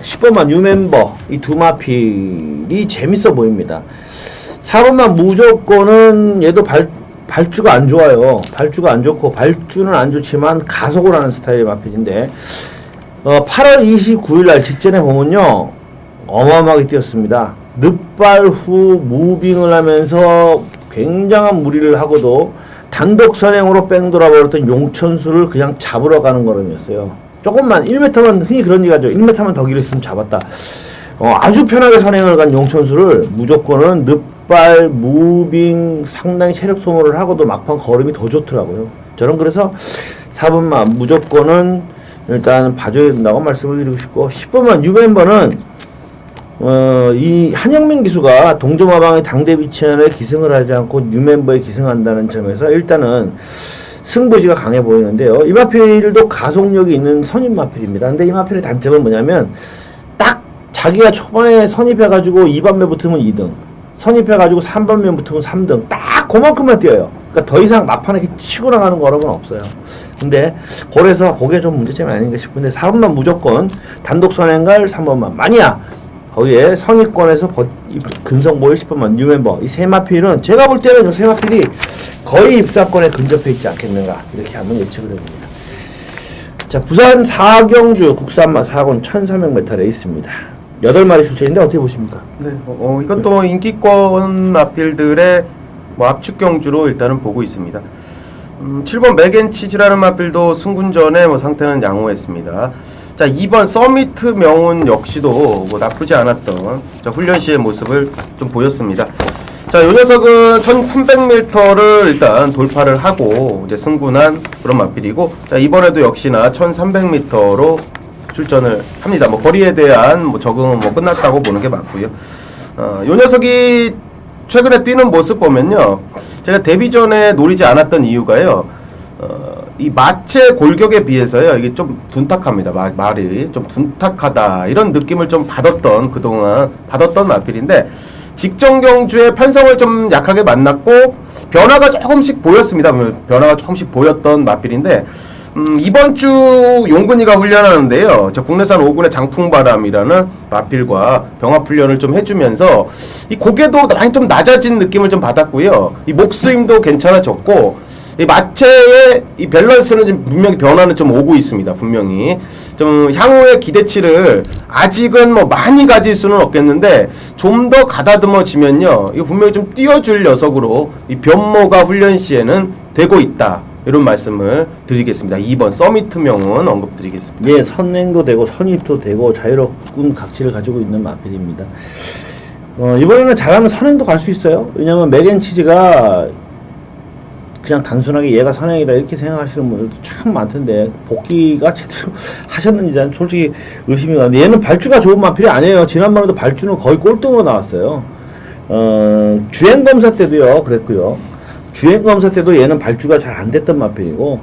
10번만 뉴멤버, 이 두 마필이 재밌어 보입니다. 4번만 무조건은 얘도 발주가 안 좋아요. 발주가 안 좋고, 발주는 안 좋지만 가속을 하는 스타일의 마필인데, 8월 29일 날 직전에 보면요, 어마어마하게 뛰었습니다. 늑발 후 무빙을 하면서 굉장한 무리를 하고도 단독 선행으로 뺑 돌아버렸던 용천수를 그냥 잡으러 가는 걸음이었어요. 조금만 1m만, 흔히 그런 얘기 하죠. 1m만 더 길었으면 잡았다. 아주 편하게 선행을 간 용천수를 무조건은 늑발, 무빙, 상당히 체력 소모를 하고도 막판 걸음이 더 좋더라고요. 저는 그래서 4번만 무조건은 일단 봐줘야 된다고 말씀을 드리고 싶고, 10번만 뉴멤버는 이 한영민 기수가 동점화방의 당대 비치안에 기승을 하지 않고 뉴멤버에 기승한다는 점에서 일단은 승부지가 강해 보이는데요. 이 마필도 가속력이 있는 선임 마필입니다. 근데 이 마필의 단점은 뭐냐면, 딱 자기가 초반에 선입해가지고 2번매 붙으면 2등, 선입해가지고 3번매 붙으면 3등, 딱 그만큼만 뛰어요. 그러니까 더 이상 막판에 이렇게 치고 나가는 거라고는 없어요. 근데 그래서 그게 좀 문제점이 아닌가 싶은데, 4번만 무조건 단독 선행갈, 3번만 마니아, 거기에 선입권에서 근성 모일 10번만 뉴멤버, 이 세 마필은 제가 볼 때는 저 세 마필이 거의 입사권에 근접해 있지 않겠는가, 이렇게 한번 예측을 해봅니다. 자, 부산 4경주 국산마 4권 1300m 레이스입니다. 8마리 출전인데 어떻게 보십니까? 네, 이것도 인기권 마필들의 뭐 압축 경주로 일단은 보고 있습니다. 7번 맥앤치즈라는 마필도 승군전에 뭐 상태는 양호했습니다. 자, 2번 서미트 명운 역시도 뭐 나쁘지 않았던 훈련 시의 모습을 좀 보였습니다. 자, 이 녀석은 1300m를 일단 돌파를 하고 이제 승군한 그런 마필이고, 자, 이번에도 역시나 1300m로 출전을 합니다. 뭐 거리에 대한 뭐 적응은 뭐 끝났다고 보는 게 맞고요. 이 녀석이 최근에 뛰는 모습 보면요, 제가 데뷔 전에 노리지 않았던 이유가요, 이 마체 골격에 비해서요, 이게 좀 둔탁합니다. 말이 좀 둔탁하다, 이런 느낌을 좀 그동안 받았던 마필인데, 직전 경주에 편성을 좀 약하게 만났고 변화가 조금씩 보였습니다. 변화가 조금씩 보였던 마필인데, 이번 주 용근이가 훈련하는데요. 저 국내산 5군의 장풍바람이라는 마필과 병합 훈련을 좀 해주면서 이 고개도 많이 좀 낮아진 느낌을 좀 받았고요. 이 목스임도 괜찮아졌고 이 마체의 이 밸런스는 지금 분명히 변화는 좀 오고 있습니다. 분명히 좀 향후의 기대치를 아직은 뭐 많이 가질 수는 없겠는데 좀 더 가다듬어지면요, 이거 분명히 좀 띄워줄 녀석으로 이 변모가 훈련 시에는 되고 있다. 이런 말씀을 드리겠습니다. 2번 서미트명은 언급드리겠습니다. 예, 선행도 되고 선입도 되고 자유로운 각지를 가지고 있는 마필입니다. 이번에는 잘하면 선행도 갈 수 있어요. 왜냐면 맥앤치즈가 그냥 단순하게 얘가 선행이다 이렇게 생각하시는 분들도 참 많던데 복귀가 제대로 하셨는지 난 솔직히 의심이 가는데, 얘는 발주가 좋은 마필이 아니에요. 지난번에도 발주는 거의 꼴등으로 나왔어요. 주행검사 때도요 그랬고요. 주행검사 때도 얘는 발주가 잘 안 됐던 마필이고,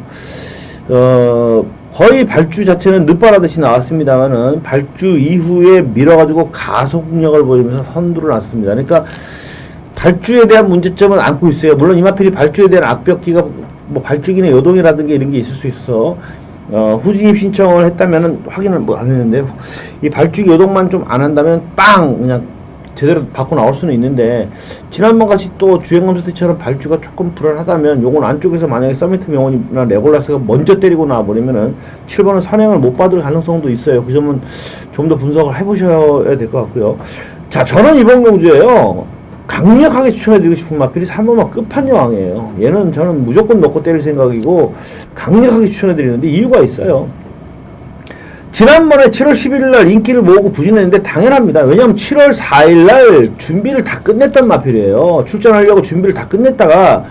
거의 발주 자체는 늦바라듯이 나왔습니다만은 발주 이후에 밀어가지고 가속력을 보이면서 선두를 놨습니다. 그러니까 발주에 대한 문제점은 안고 있어요. 물론 이마필이 발주에 대한 악벽기가 뭐 발주기나 요동이라든가 이런 게 있을 수 있어서 후진입 신청을 했다면은 확인을 뭐 안 했는데, 이 발주기 요동만 좀 안 한다면 빵 그냥 제대로 받고 나올 수는 있는데, 지난번 같이 또 주행검사 때처럼 발주가 조금 불안하다면 요건 안쪽에서 만약에 서미트 명원이나 레골라스가 먼저 때리고 나와버리면은 7번은 선행을 못 받을 가능성도 있어요. 그 점은 좀 더 분석을 해보셔야 될 것 같고요. 자, 저는 이번 경주에요 강력하게 추천해드리고 싶은 마필이 3번마 끝판여왕이에요. 얘는 저는 무조건 넣고 때릴 생각이고 강력하게 추천해드리는데 이유가 있어요. 지난번에 7월 11일날 인기를 모으고 부진했는데 당연합니다. 왜냐면 7월 4일날 준비를 다 끝냈단 마필이에요. 출전하려고 준비를 다 끝냈다가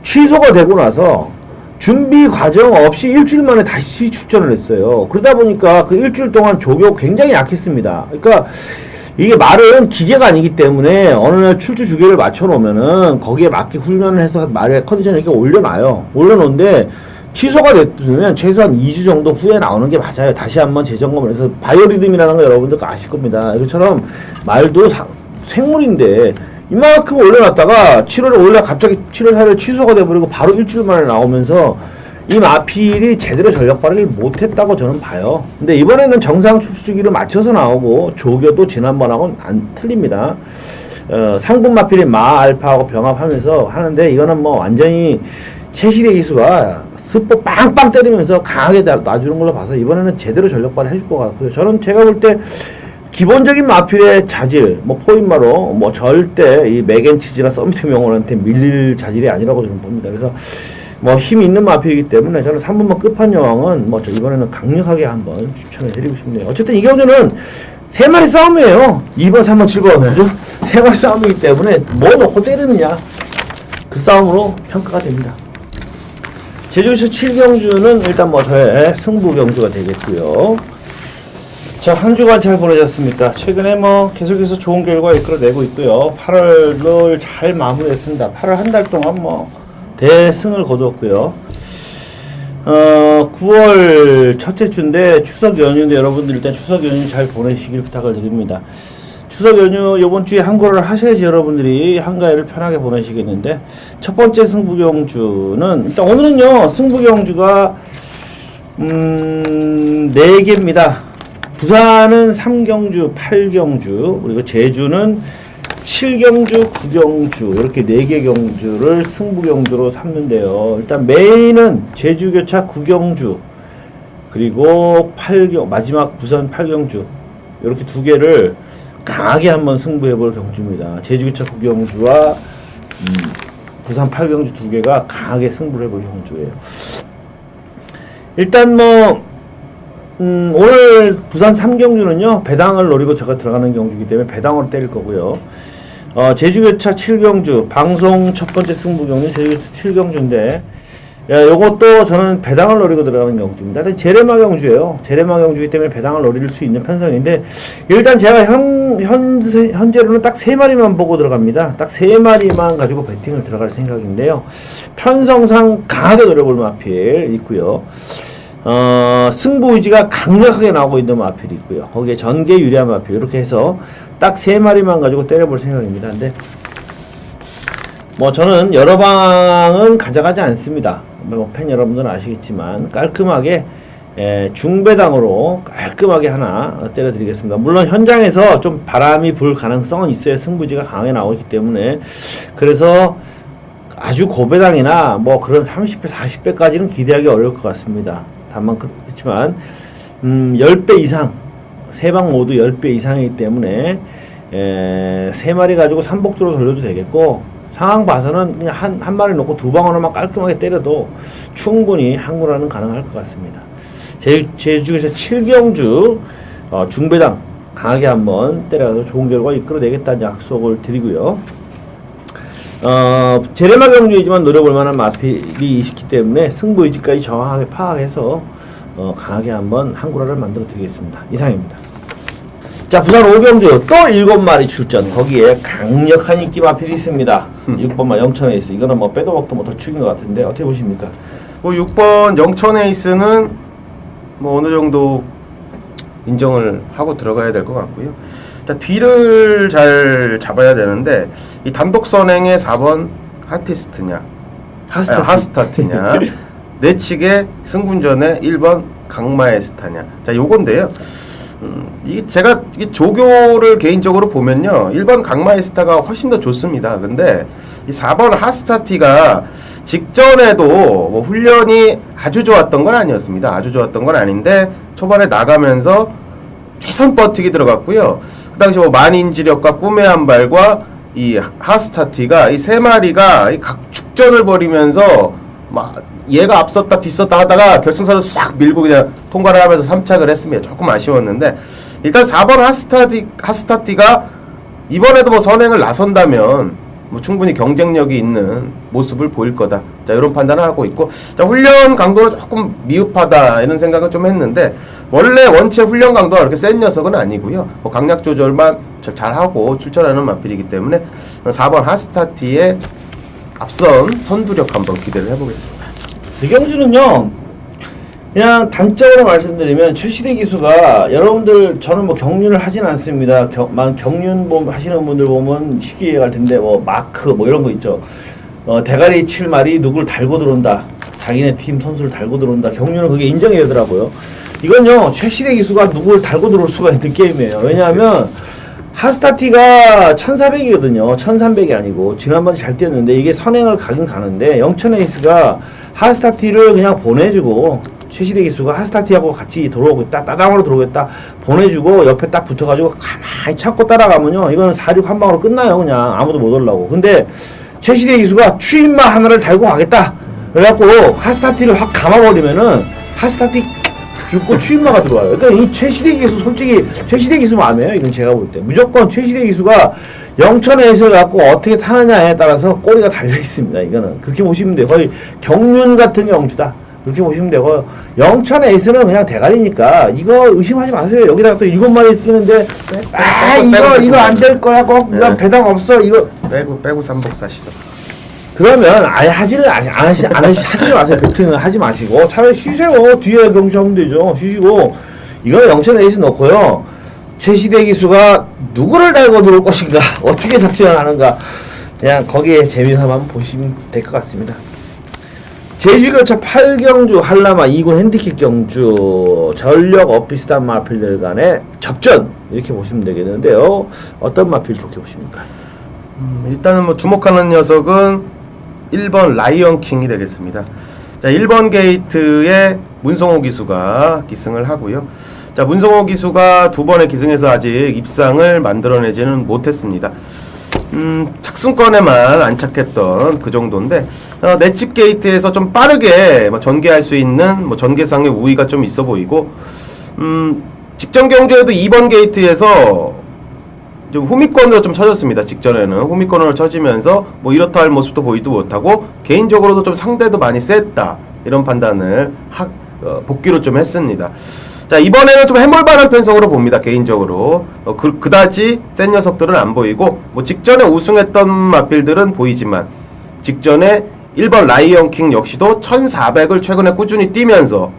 취소가 되고 나서 준비 과정 없이 일주일 만에 다시 출전을 했어요. 그러다 보니까 그 일주일 동안 조교 굉장히 약했습니다. 그러니까 이게 말은 기계가 아니기 때문에 어느 날 출주 주기를 맞춰놓으면은 거기에 맞게 훈련을 해서 말의 컨디션을 이렇게 올려놔요. 올려놓은데 취소가 됐으면 최소한 2주 정도 후에 나오는 게 맞아요. 다시 한번 재점검을 해서 바이오리듬이라는 거 여러분들 아실 겁니다. 이것처럼 말도 생물인데 이만큼 올려놨다가 7월에 올려 갑자기 7월 4일 취소가 돼버리고 바로 일주일 만에 나오면서 이 마필이 제대로 전력 발휘를 못했다고 저는 봐요. 근데 이번에는 정상 출수 주기를 맞춰서 나오고 조교도 지난번하고는 안 틀립니다. 상분 마필이 마 알파하고 병합하면서 하는데, 이거는 뭐 완전히 최시대 기수가 스포 빵빵 때리면서 강하게 놔주는 걸로 봐서 이번에는 제대로 전력 발휘 해줄 것 같고요. 저는 제가 볼 때 기본적인 마필의 자질, 뭐 포인마로 뭐 절대 이 맥앤치즈나 서미트 명원한테 밀릴 자질이 아니라고 저는 봅니다. 그래서 뭐 힘이 있는 마필이기 때문에 저는 3번만 끝판여왕은 뭐 저 이번에는 강력하게 한번 추천을 드리고 싶네요. 어쨌든 이 경주는 3마리 싸움이에요. 2번, 3번, 7번. 그죠? 3마리 싸움이기 때문에 뭐 놓고 때리느냐, 그 싸움으로 평가가 됩니다. 제주에서 7경주는 일단 뭐 저의 승부 경주가 되겠고요. 자, 한 주간 잘 보내셨습니까? 최근에 뭐 계속해서 좋은 결과 이끌어내고 있고요. 8월을 잘 마무리했습니다. 8월 한 달 동안 뭐 대승을 거두었고요. 9월 첫째 주인데 추석 연휴인데 여러분들 일단 추석 연휴 잘 보내시길 부탁을 드립니다. 추석 연휴 이번 주에 한가를 하셔야지 여러분들이 한가위를 편하게 보내시겠는데, 첫 번째 승부경주는 일단 오늘은요 승부경주가 4개입니다. 부산은 3경주, 8경주, 그리고 제주는 7경주, 9경주 이렇게 4개 경주를 승부경주로 삼는데요. 일단 메인은 제주교차 9경주 그리고 마지막 부산 8경주 이렇게 2개를 강하게 한번 승부해볼 경주입니다. 제주교차 9경주와 부산 8경주 2개가 강하게 승부를 해볼 경주예요. 일단 뭐 오늘 부산 3경주는요 배당을 노리고 제가 들어가는 경주이기 때문에 배당으로 때릴 거고요. 제주교차 7경주 방송 첫 번째 승부경주 제주교차 7경주인데 요것도 저는 배당을 노리고 들어가는 경주입니다. 일단 제레마 경주예요. 제레마 경주이기 때문에 배당을 노릴 수 있는 편성인데, 일단 제가 현재로는 딱 3마리만 보고 들어갑니다. 딱 3마리만 가지고 배팅을 들어갈 생각인데요. 편성상 강하게 노려볼 마필 있고요. 승부 의지가 강력하게 나오고 있는 마필이 있고요. 거기에 전개 유리한 마필 이렇게 해서 딱 3마리만 가지고 때려볼 생각입니다. 근데 뭐 저는 여러 방은 가져가지 않습니다. 팬 여러분들은 아시겠지만 깔끔하게 중배당으로 깔끔하게 하나 때려드리겠습니다. 물론 현장에서 좀 바람이 불 가능성은 있어요. 승부지가 강하게 나오기 때문에. 그래서 아주 고배당이나 뭐 그런 30배, 40배까지는 기대하기 어려울 것 같습니다. 다만 그렇지만 10배 이상, 세 방 모두 10배 이상이기 때문에 세 마리 가지고 삼복주로 돌려도 되겠고, 상황 봐서는 그냥 한 마리 놓고 두 방으로만 깔끔하게 때려도 충분히 항구라는 가능할 것 같습니다. 제 중에서 7경주 중배당 강하게 한번 때려서 좋은 결과 이끌어내겠다는 약속을 드리고요. 제레마 경주이지만 노려볼 만한 마필이 있기 때문에 승부 의지까지 정확하게 파악해서 강하게 한번 항구라를 만들어 드리겠습니다. 이상입니다. 자, 부산 5경주 또 7마리 출전. 거기에 강력한 인기 마필이 있습니다. 6번마 영천에이스. 이거는 뭐 빼도 먹도 못할 축인 것 같은데 어떻게 보십니까? 뭐 6번 영천에이스는 뭐 어느 정도 인정을 하고 들어가야 될 것 같고요. 자, 뒤를 잘 잡아야 되는데 이 단독 선행의 4번 하티스트냐 하스타트냐 내측의 승군전의 1번 강마에스타냐. 자, 요건데요. 이게 제가 이 조교를 개인적으로 보면요, 1번 강마에스타가 훨씬 더 좋습니다. 근데 이 4번 하스타티가 직전에도 뭐 훈련이 아주 좋았던 건 아니었습니다. 아주 좋았던 건 아닌데 초반에 나가면서 최선 버티기 들어갔고요. 그 당시 뭐 만인지력과 꿈의 한 발과 이 하스타티가 이 세 마리가 이 각 축전을 벌이면서 막 얘가 앞섰다 뒤섰다 하다가 결승선을 싹 밀고 그냥 통과를 하면서 3착을 했습니다. 조금 아쉬웠는데 일단 4번 하스타티가 이번에도 뭐 선행을 나선다면 뭐 충분히 경쟁력이 있는 모습을 보일 거다. 자, 이런 판단을 하고 있고, 자, 훈련 강도는 조금 미흡하다 이런 생각을 좀 했는데 원래 원체 훈련 강도가 그렇게 센 녀석은 아니고요. 뭐 강약 조절만 잘하고 출전하는 마필이기 때문에 4번 하스타티의 앞선 선두력 한번 기대를 해보겠습니다. 이 경주는요, 그냥 단적으로 말씀드리면 최시대 기수가 여러분들, 저는 뭐 경륜을 하진 않습니다. 경륜 하시는 분들 보면 쉽게 이해할 텐데 뭐 마크 뭐 이런 거 있죠. 대가리 7마리 누구를 달고 들어온다, 자기네 팀 선수를 달고 들어온다. 경륜은 그게 인정이 되더라고요. 이건요, 최시대 기수가 누구를 달고 들어올 수가 있는 게임이에요. 왜냐하면 하스타티가 1400이거든요 1300이 아니고. 지난번에 잘 뛰었는데 이게 선행을 가긴 가는데 영천에이스가 하스타티를 그냥 보내주고, 최시대 기수가 하스타티하고 같이 들어오겠다, 따당으로 들어오겠다 보내주고 옆에 딱 붙어가지고 가만히 참고 따라가면요, 이거는 4, 6 한 방으로 끝나요. 그냥 아무도 못 올라오고. 근데 최시대 기수가 추임마 하나를 달고 가겠다 그래갖고 하스타티를 확 감아버리면은 하스타티 죽고 추임마가 들어와요. 그러니까 이 최시대 기수, 솔직히 최시대 기수 맘이에요. 이건 제가 볼 때 무조건 최시대 기수가 영천에서 갖고 어떻게 타느냐에 따라서 꼬리가 달려 있습니다. 이거는 그렇게 보시면 돼요. 거의 경륜 같은 경주다, 그렇게 보시면 되고, 영천 에이스는 그냥 대가리니까 이거 의심하지 마세요. 여기다가 또 7마리 뛰는데 이거 안 될 거야, 꼭 이거 배당 없어, 이거 빼고 삼복 사시더. 그러면 아예 하지 마세요. 배팅은 하지 마시고 차라리 쉬세요. 뒤에 경주하면 되죠. 쉬시고 이거 영천 에이스 넣고요, 최시대 기수가 누구를 달고 들어올 것인가, 어떻게 작전을 하는가, 그냥 거기에 재미삼아 한번 보시면 될 것 같습니다. 제주교차 8경주 한라마 2군 핸디캡 경주 전력 엇비슷한 마필들 간의 접전, 이렇게 보시면 되겠는데요. 어떤 마필 좋게 보십니까? 일단은 뭐 주목하는 녀석은 1번 라이언킹이 되겠습니다. 자, 1번 게이트에 문성호 기수가 기승을 하고요. 자, 문성호 기수가 두 번의 기승에서 아직 입상을 만들어내지는 못했습니다. 착승권에만 안착했던 그 정도인데, 내집 게이트에서 좀 빠르게 뭐 전개할 수 있는 뭐 전개상의 우위가 좀 있어 보이고, 직전 경주에도 2번 게이트에서 좀 후미권으로 좀 쳐졌습니다. 직전에는 후미권으로 쳐지면서 뭐 이렇다 할 모습도 보이도 못하고, 개인적으로도 좀 상대도 많이 셌다, 이런 판단을 복귀로 좀 했습니다. 자, 이번에는 좀 해볼만한 편성으로 봅니다. 개인적으로 그다지 센 녀석들은 안 보이고, 뭐 직전에 우승했던 마필들은 보이지만 직전에 1번 라이언킹 역시도 1400을 최근에 꾸준히 뛰면서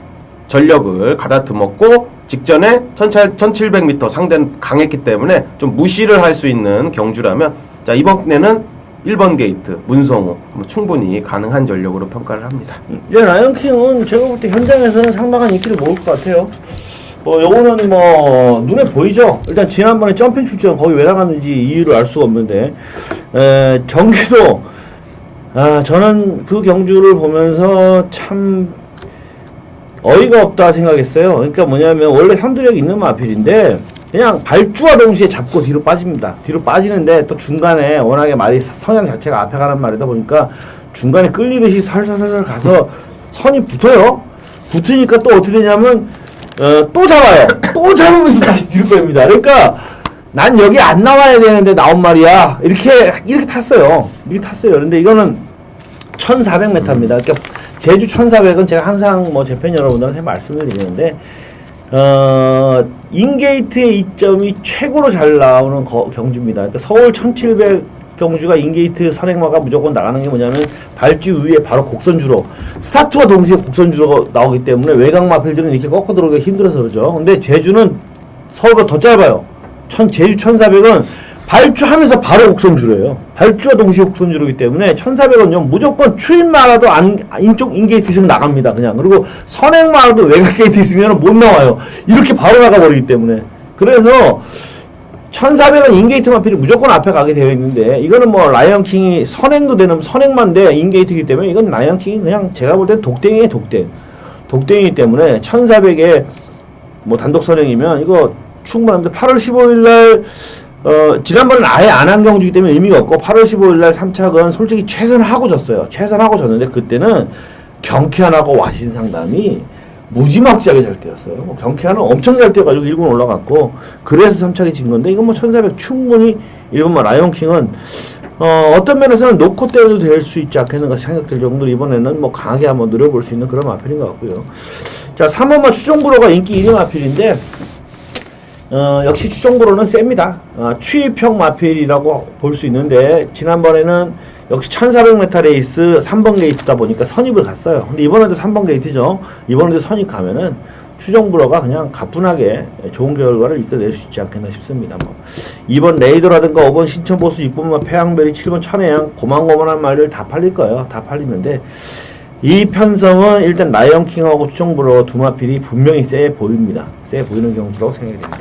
전력을 가다듬었고, 직전에 1700m 상대는 강했기 때문에 좀 무시를 할 수 있는 경주라면, 자, 이번에는 1번 게이트, 문성호 뭐 충분히 가능한 전력으로 평가를 합니다. 예, 라이언킹은 제가 볼 때 현장에서는 상당한 인기를 모을 것 같아요. 뭐 요거는 뭐 눈에 보이죠. 일단 지난번에 점핑 출전 거기 왜 나갔는지 이유를 알 수가 없는데 경기도 저는 그 경주를 보면서 참 어이가 없다 생각했어요. 그러니까 뭐냐면 원래 현두력이 있는 마필인데 그냥 발주와 동시에 잡고 뒤로 빠집니다. 뒤로 빠지는데 또 중간에 워낙에 말이 성향 자체가 앞에 가는 말이다 보니까 중간에 끌리듯이 살살살살 가서 선이 붙어요. 붙으니까 또 어떻게 되냐면 또 잡아요. 또 잡으면서 다시 뒤로 뺍니다. 그러니까 난 여기 안 나와야 되는데 나온 말이야. 이렇게 탔어요. 이렇게 탔어요. 근데 이거는 1400m입니다. 그러니까 제주 1400은 제가 항상 뭐 제 팬 여러분들한테 말씀을 드리는데 인게이트의 이점이 최고로 잘 나오는 경주입니다. 그러니까 서울 1700 경주가 인게이트 선행마가 무조건 나가는 게 뭐냐면 발주 위에 바로 곡선주로 스타트와 동시에 곡선주로 나오기 때문에 외곽 마필들은 이렇게 꺾어 들어오기가 힘들어서 그러죠. 근데 제주는 서울보다 더 짧아요. 제주 1400은 발주하면서 바로 곡선주로예요. 발주와 동시에 곡선주로이기 때문에 1400은요 무조건 추임마라도 인쪽 인게이트 있으면 나갑니다. 그냥. 그리고 선행마라도 외곽 게이트 있으면 못 나와요. 이렇게 바로 나가버리기 때문에. 그래서 1400은 인게이트 마필이 무조건 앞에 가게 되어 있는데 이거는 뭐 라이언킹이 선행도 되는 선행만데 인게이트이기 때문에 이건 라이언킹이 그냥 제가 볼 땐 독댕이에요. 독댕이기 때문에 1400에 뭐 단독 선행이면 이거 충분한데 8월 15일날 지난번에는 아예 안 한 경주이기 때문에 의미가 없고 8월 15일날 3착은 솔직히 최선을 하고 졌어요. 최선을 하고 졌는데 그때는 경쾌한하고 와신상담이 무지막지하게 잘 뛰었어요. 뭐 경쾌한은 엄청 잘 뛰어가지고 1군 올라갔고 그래서 3착이 진 건데 이건 뭐 1400 충분히 일본만 라이온킹은 어떤 면에서는 놓고 때려도 될 수 있지 않겠는가 생각될 정도로 이번에는 뭐 강하게 한번 노려볼 수 있는 그런 마필인 것 같고요. 자 3번마 추종부로가 인기 1위 마필인데 역시 추종부로는 셉니다. 추입형 마필이라고 볼 수 있는데 지난번에는 역시 1400m 레이스 3번 게이트다 보니까 선입을 갔어요. 근데 이번에도 3번 게이트죠. 이번에도 선입 가면은 추종부로가 그냥 가뿐하게 좋은 결과를 이끌어낼 수 있지 않겠나 싶습니다. 뭐 2번 레이더라든가 5번 신천보수 6번 폐양별이 7번 천혜양 고만고만한 말들 다 팔릴 거예요. 다 팔리는데 이 편성은 일단 라이언킹하고 추종부로 두 마필이 분명히 세 보입니다. 세 보이는 경주라고 생각이 됩니다.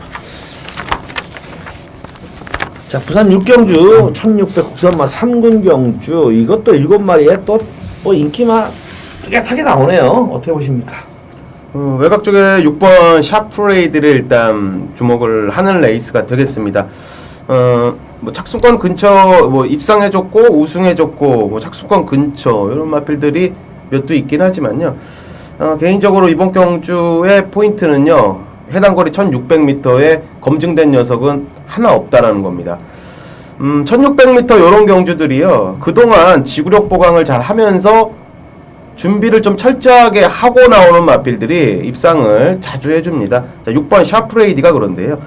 자, 부산 6경주 1600 국산마 3군 경주 이것도 7마리에 또 뭐 인기만 뚜렷하게 나오네요. 어떻게 보십니까? 외곽 쪽에 6번 샤프레이드를 일단 주목을 하는 레이스가 되겠습니다. 뭐 착수권 근처 뭐 입상해줬고 우승해줬고 뭐 착수권 근처 이런 마필들이 몇 도 있긴 하지만요. 개인적으로 이번 경주의 포인트는요. 해당 거리 1600m에 검증된 녀석은 하나 없다라는 겁니다. 1600m 이런 경주들이요. 그동안 지구력 보강을 잘 하면서 준비를 좀 철저하게 하고 나오는 마필들이 입상을 자주 해줍니다. 자, 6번 샤프레이디가 그런데요.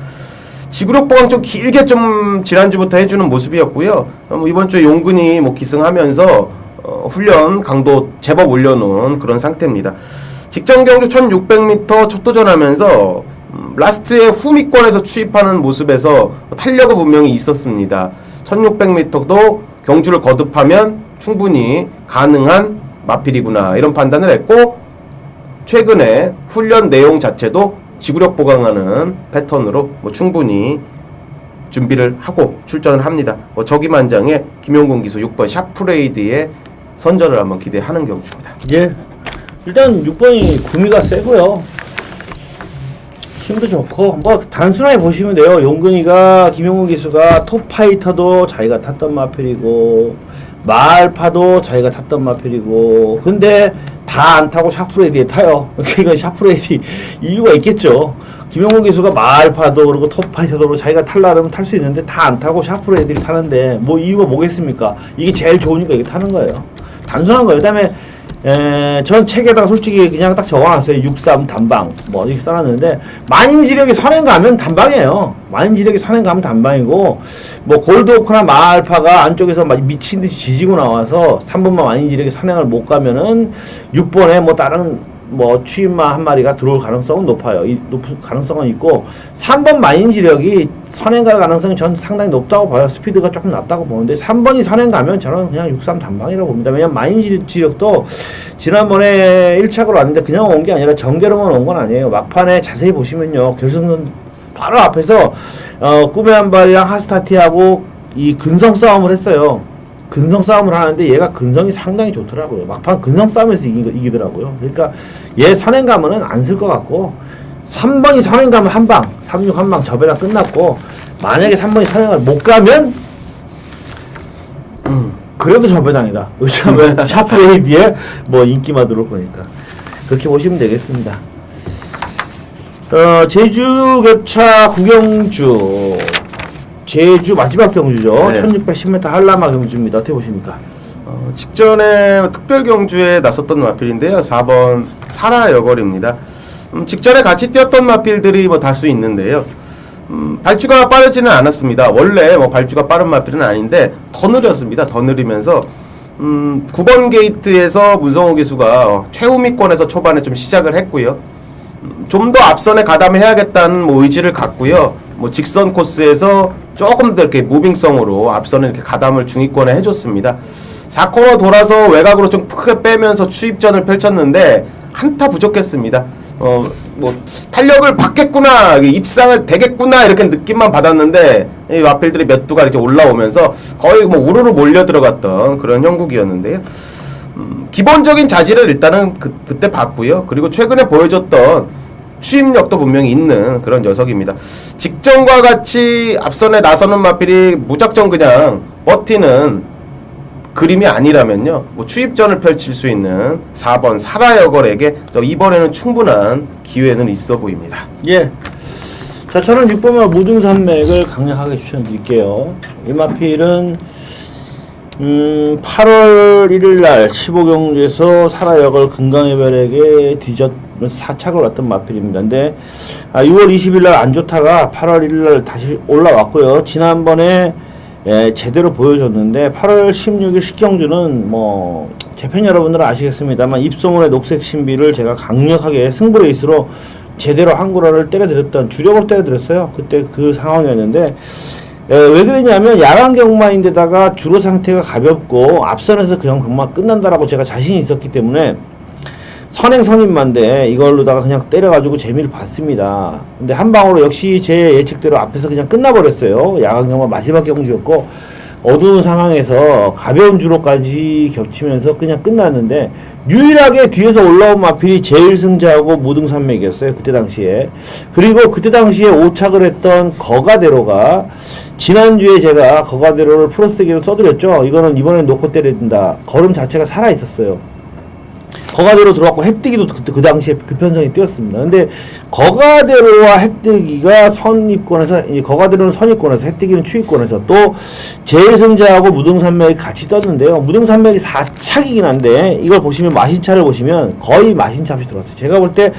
지구력 보강 좀 길게 좀 지난주부터 해주는 모습이었고요. 이번 주에 용근이 뭐 기승하면서 훈련 강도 제법 올려놓은 그런 상태입니다. 직전 경주 1600m 첫 도전하면서 라스트에 후미권에서 추입하는 모습에서 탄력은 분명히 있었습니다. 1600m도 경주를 거듭하면 충분히 가능한 마필이구나 이런 판단을 했고 최근에 훈련 내용 자체도 지구력 보강하는 패턴으로 뭐 충분히 준비를 하고 출전을 합니다. 저기만장의 김용곤 기수 6번 샤프레이드의 선전을 한번 기대하는 경주입니다. 예. 일단 6번이 구미가 세고요. 힘도 좋고 뭐 단순하게 보시면 돼요. 용근이가 김용곤 기수가 톱파이터도 자기가 탔던 마필이고 마알파도 자기가 탔던 마필이고 근데 다 안 타고 샤프레이드에 타요. 이건 샤프레이드 이유가 있겠죠. 김용곤 기수가 마알파도 그리고 톱파이터도 그리고 자기가 탈라면 탈 수 있는데 다 안 타고 샤프레이드를 타는데 뭐 이유가 뭐겠습니까? 이게 제일 좋으니까 이게 타는 거예요. 단순한 거예요. 그 다음에 전 책에다가 솔직히 그냥 딱 적어놨어요. 63 단방 뭐 이렇게 써놨는데 만인지력이 선행 가면 단방이에요. 만인지력이 선행 가면 단방이고 뭐 골드오크나 마알파가 안쪽에서 막 미친듯이 지지고 나와서 3번만 만인지력이 선행을 못 가면은 6번에 뭐 다른 뭐 추임마 한 마리가 들어올 가능성은 높아요. 높은 가능성은 있고 3번 마인지력이 선행 갈 가능성이 전 상당히 높다고 봐요. 스피드가 조금 낮다고 보는데 3번이 선행 가면 저는 그냥 63 단방이라고 봅니다. 왜냐면 마인지력도 지난번에 1착으로 왔는데 그냥 온 게 아니라 정계로만 온 건 아니에요. 막판에 자세히 보시면요. 결승전 바로 앞에서 꿈의 한 발이랑 하스타티하고 이 근성 싸움을 했어요. 근성 싸움을 하는데 얘가 근성이 상당히 좋더라고요. 막판 근성 싸움에서 이기더라고요. 그러니까 얘 선행 가면은 안 쓸 것 같고 3번이 선행 가면 한방 36 한방 저배랑 끝났고 만약에 3번이 선행을 못 가면 그래도 저배당이다. 왜냐하면 샤프레이디에 뭐 인기만 들어올 거니까 그렇게 보시면 되겠습니다. 제주 격차 구경주 제주 마지막 경주죠. 네. 1610m 한라마 경주입니다. 어떻게 보십니까? 직전에 특별 경주에 나섰던 마필인데요. 4번 사라 여걸입니다. 직전에 같이 뛰었던 마필들이 뭐 다수 있는데요. 발주가 빠르지는 않았습니다. 원래 뭐 발주가 빠른 마필은 아닌데 더 느렸습니다. 더 느리면서 9번 게이트에서 문성호 기수가 최후미권에서 초반에 좀 시작을 했고요. 좀 더 앞선에 가담해야겠다는 뭐 의지를 갖고요. 뭐 직선 코스에서 조금 더 이렇게 무빙성으로 앞선에 이렇게 가담을 중위권에 해줬습니다. 4코너 돌아서 외곽으로 좀 크게 빼면서 추입전을 펼쳤는데 한타 부족했습니다. 뭐 탄력을 받겠구나, 입상을 되겠구나 이렇게 느낌만 받았는데 이 마필들이 몇 두가 이렇게 올라오면서 거의 뭐 우르르 몰려 들어갔던 그런 형국이었는데요. 기본적인 자질을 일단은 그때 봤고요. 그리고 최근에 보여줬던 추임력도 분명히 있는 그런 녀석입니다. 직전과 같이 앞선에 나서는 마필이 무작정 그냥 버티는 그림이 아니라면요, 뭐 추입전을 펼칠 수 있는 4번 사라여걸에게 이번에는 충분한 기회는 있어 보입니다. 예. 자, 저는 6번마 무등산맥을 강력하게 추천드릴게요. 이 마필은 8월 1일날 15경주에서 사라역을 금강해별에게 뒤졌 4착을 왔던 마필입니다. 근데 6월 20일날 안 좋다가 8월 1일날 다시 올라왔고요. 지난번에 제대로 보여줬는데 8월 16일 10경주는 뭐 재팬 여러분들은 아시겠습니다만 입소문의 녹색 신비를 제가 강력하게 승부레이스로 제대로 한구라를 때려드렸던 주력으로 때려드렸어요. 그때 그 상황이었는데 왜 그랬냐면 야간 경마인데다가 주로 상태가 가볍고 앞선에서 그냥 경마 끝난다라고 제가 자신이 있었기 때문에 선행 선임만데 이걸로다가 그냥 때려가지고 재미를 봤습니다. 근데 한 방으로 역시 제 예측대로 앞에서 그냥 끝나버렸어요. 야간 경마 마지막 경주였고 어두운 상황에서 가벼운 주로까지 겹치면서 그냥 끝났는데 유일하게 뒤에서 올라온 마필이 제일 승자하고 무등산맥이었어요. 그때 당시에. 그리고 그때 당시에 5착을 했던 거가대로가 지난주에 제가 거가대로를 프로스기로 써드렸죠. 이거는 이번엔 놓고 때려야 된다. 걸음 자체가 살아있었어요. 거가대로 들어왔고 해뜨기도 그 당시에 그 편성이 뛰었습니다. 근데 거가대로와 해뜨기가 선입권에서, 거가대로는 선입권에서 해뜨기는 추입권에서 또 제일 승자하고 무등산맥이 같이 떴는데요. 무등산맥이 4착이긴 한데 이걸 보시면 마신차를 보시면 거의 마신차 없이 들어왔어요. 제가 볼 때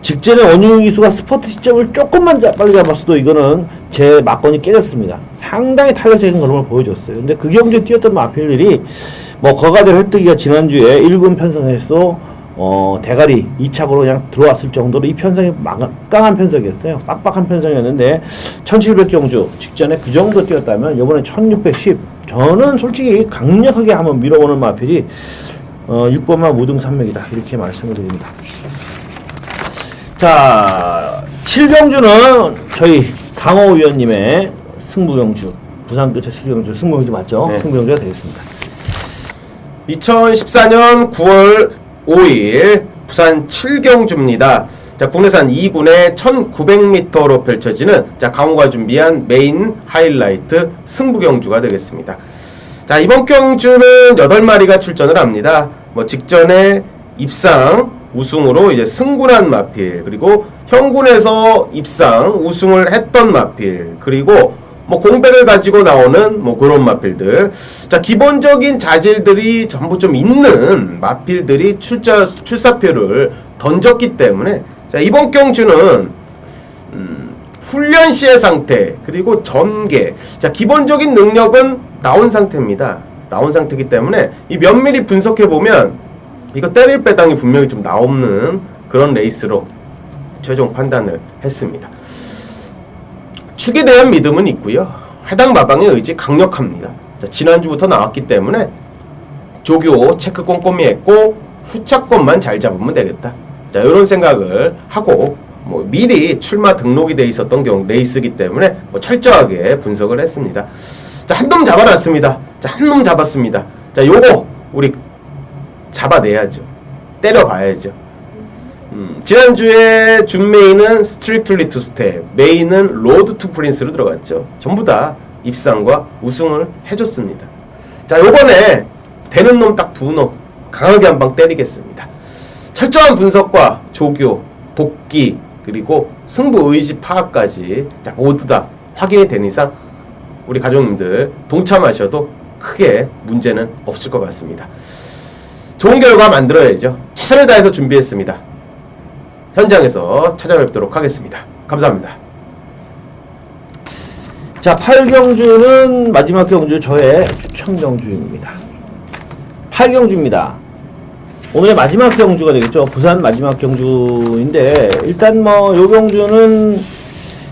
직전에 원유 기수가 스퍼트 시점을 조금만 빨리 잡았어도 이거는 제 막건이 깨졌습니다. 상당히 탄력적인 걸음을 보여줬어요. 근데 그 경주에 뛰었던 마필들이 뭐 거가대로 획득이가 지난주에 1군 편성에서 대가리 2착으로 그냥 들어왔을 정도로 이 편성이 막강한 편성이었어요. 빡빡한 편성이었는데 1700경주 직전에 그 정도 뛰었다면 이번에 1610 저는 솔직히 강력하게 한번 밀어보는 마필이 6번마 무등산맥이다 이렇게 말씀을 드립니다. 자, 7경주는 저희 강호 위원님의 승부경주 부산 끝에 7경주 승부경주 맞죠? 네. 승부경주가 되겠습니다. 2014년 9월 5일 부산 7경주입니다. 자, 국내산 2군의 1900m로 펼쳐지는 강호가 준비한 메인 하이라이트 승부경주가 되겠습니다. 자, 이번 경주는 8마리가 출전을 합니다. 뭐 직전에 입상 우승으로 이제 승군한 마필, 그리고 형군에서 입상 우승을 했던 마필, 그리고 뭐 공백을 가지고 나오는 뭐 그런 마필들. 자, 기본적인 자질들이 전부 좀 있는 마필들이 출사표를 던졌기 때문에 자, 이번 경주는 훈련 시의 상태 그리고 전개, 자, 기본적인 능력은 나온 상태입니다. 나온 상태이기 때문에 이 면밀히 분석해 보면 이거 때릴 배당이 분명히 좀 나오는 그런 레이스로 최종 판단을 했습니다. 축에 대한 믿음은 있고요. 해당 마방의 의지 강력합니다. 자, 지난주부터 나왔기 때문에 조교 체크 꼼꼼히 했고 후차권만 잘 잡으면 되겠다. 자, 이런 생각을 하고 뭐 미리 출마 등록이 돼 있었던 레이스이기 때문에 뭐 철저하게 분석을 했습니다. 자, 한 놈 잡아놨습니다. 자, 한 놈 잡았습니다. 자, 요거 우리 잡아내야죠. 때려봐야죠. 지난주에 준메인은 스트릭틀리 투 스텝, 메인은 로드 투 프린스로 들어갔죠. 전부 다 입상과 우승을 해줬습니다. 자, 요번에 되는 놈 딱 두 놈 강하게 한 방 때리겠습니다. 철저한 분석과 조교, 복귀, 그리고 승부 의지 파악까지 자, 모두 다 확인이 된 이상 우리 가족님들 동참하셔도 크게 문제는 없을 것 같습니다. 좋은 결과 만들어야죠. 최선을 다해서 준비했습니다. 현장에서 찾아뵙도록 하겠습니다. 감사합니다. 자, 8경주는 마지막 경주 저의 추천 경주입니다. 8경주입니다. 오늘의 마지막 경주가 되겠죠. 부산 마지막 경주인데 일단 뭐 요 경주는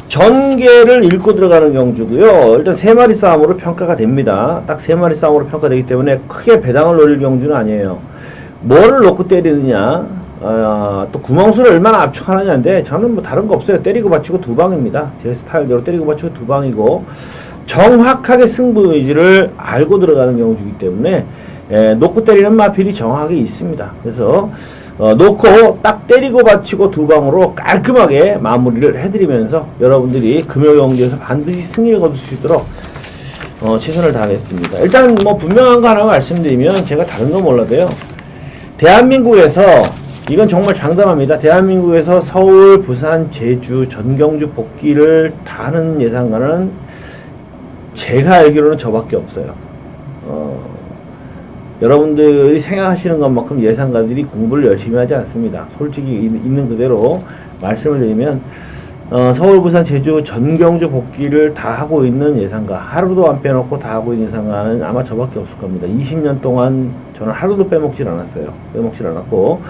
전개를 읽고 들어가는 경주고요. 일단 3마리 싸움으로 평가가 됩니다. 딱 3마리 싸움으로 평가되기 때문에 크게 배당을 노릴 경주는 아니에요. 뭐를 놓고 때리느냐, 또 구멍수를 얼마나 압축하느냐인데 저는 뭐 다른 거 없어요. 때리고 받치고 두 방입니다. 제 스타일대로 때리고 받치고 두 방이고 정확하게 승부 의지를 알고 들어가는 경주이기 때문에 놓고 때리는 마필이 정확하게 있습니다. 그래서 놓고 딱 때리고 받치고 두 방으로 깔끔하게 마무리를 해드리면서 여러분들이 금요 경기에서 반드시 승리를 거둘 수 있도록 최선을 다하겠습니다. 일단 뭐 분명한 거 하나 말씀드리면 제가 다른 거 몰라도요. 대한민국에서 이건 정말 장담합니다. 대한민국에서 서울, 부산, 제주, 전경주 복귀를 다 하는 예상가는 제가 알기로는 저밖에 없어요. 여러분들이 생각하시는 것만큼 예상가들이 공부를 열심히 하지 않습니다. 솔직히 있는 그대로 말씀을 드리면 서울, 부산, 제주, 전경주 복귀를 다 하고 있는 예상가, 하루도 안 빼놓고 다 하고 있는 예상가는 아마 저밖에 없을 겁니다. 20년 동안 저는 하루도 빼먹질 않았어요. 빼먹질 않았고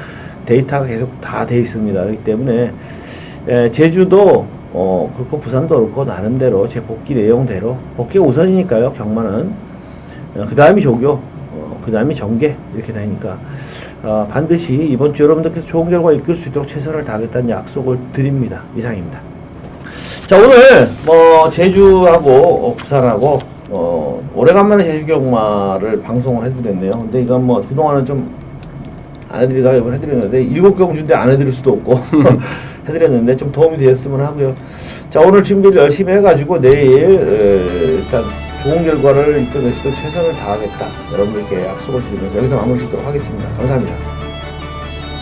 데이터가 계속 다 돼 있습니다. 그렇기 때문에 제주도 그렇고 부산도 그렇고 나름대로 제 복귀 내용대로 복귀가 우선이니까요. 경마는 그 다음이 조교, 그 다음이 정계 이렇게 되니까 반드시 이번 주 여러분들께서 좋은 결과 이끌 수 있도록 최선을 다하겠다는 약속을 드립니다. 이상입니다. 자, 오늘 뭐 제주하고 부산하고 오래간만에 제주 경마를 방송을 해드렸네요. 근데 이건 뭐 그동안은 좀 안 해드리다가 이번 해드렸는데 7경주인데 안 해드릴 수도 없고 해드렸는데 좀 도움이 되었으면 하고요. 자, 오늘 준비를 열심히 해가지고 내일 일단 좋은 결과를 이끌어낼 수 있도록 최선을 다하겠다. 여러분들께 약속을 드리면서 여기서 마무리 짓도록 하겠습니다. 감사합니다.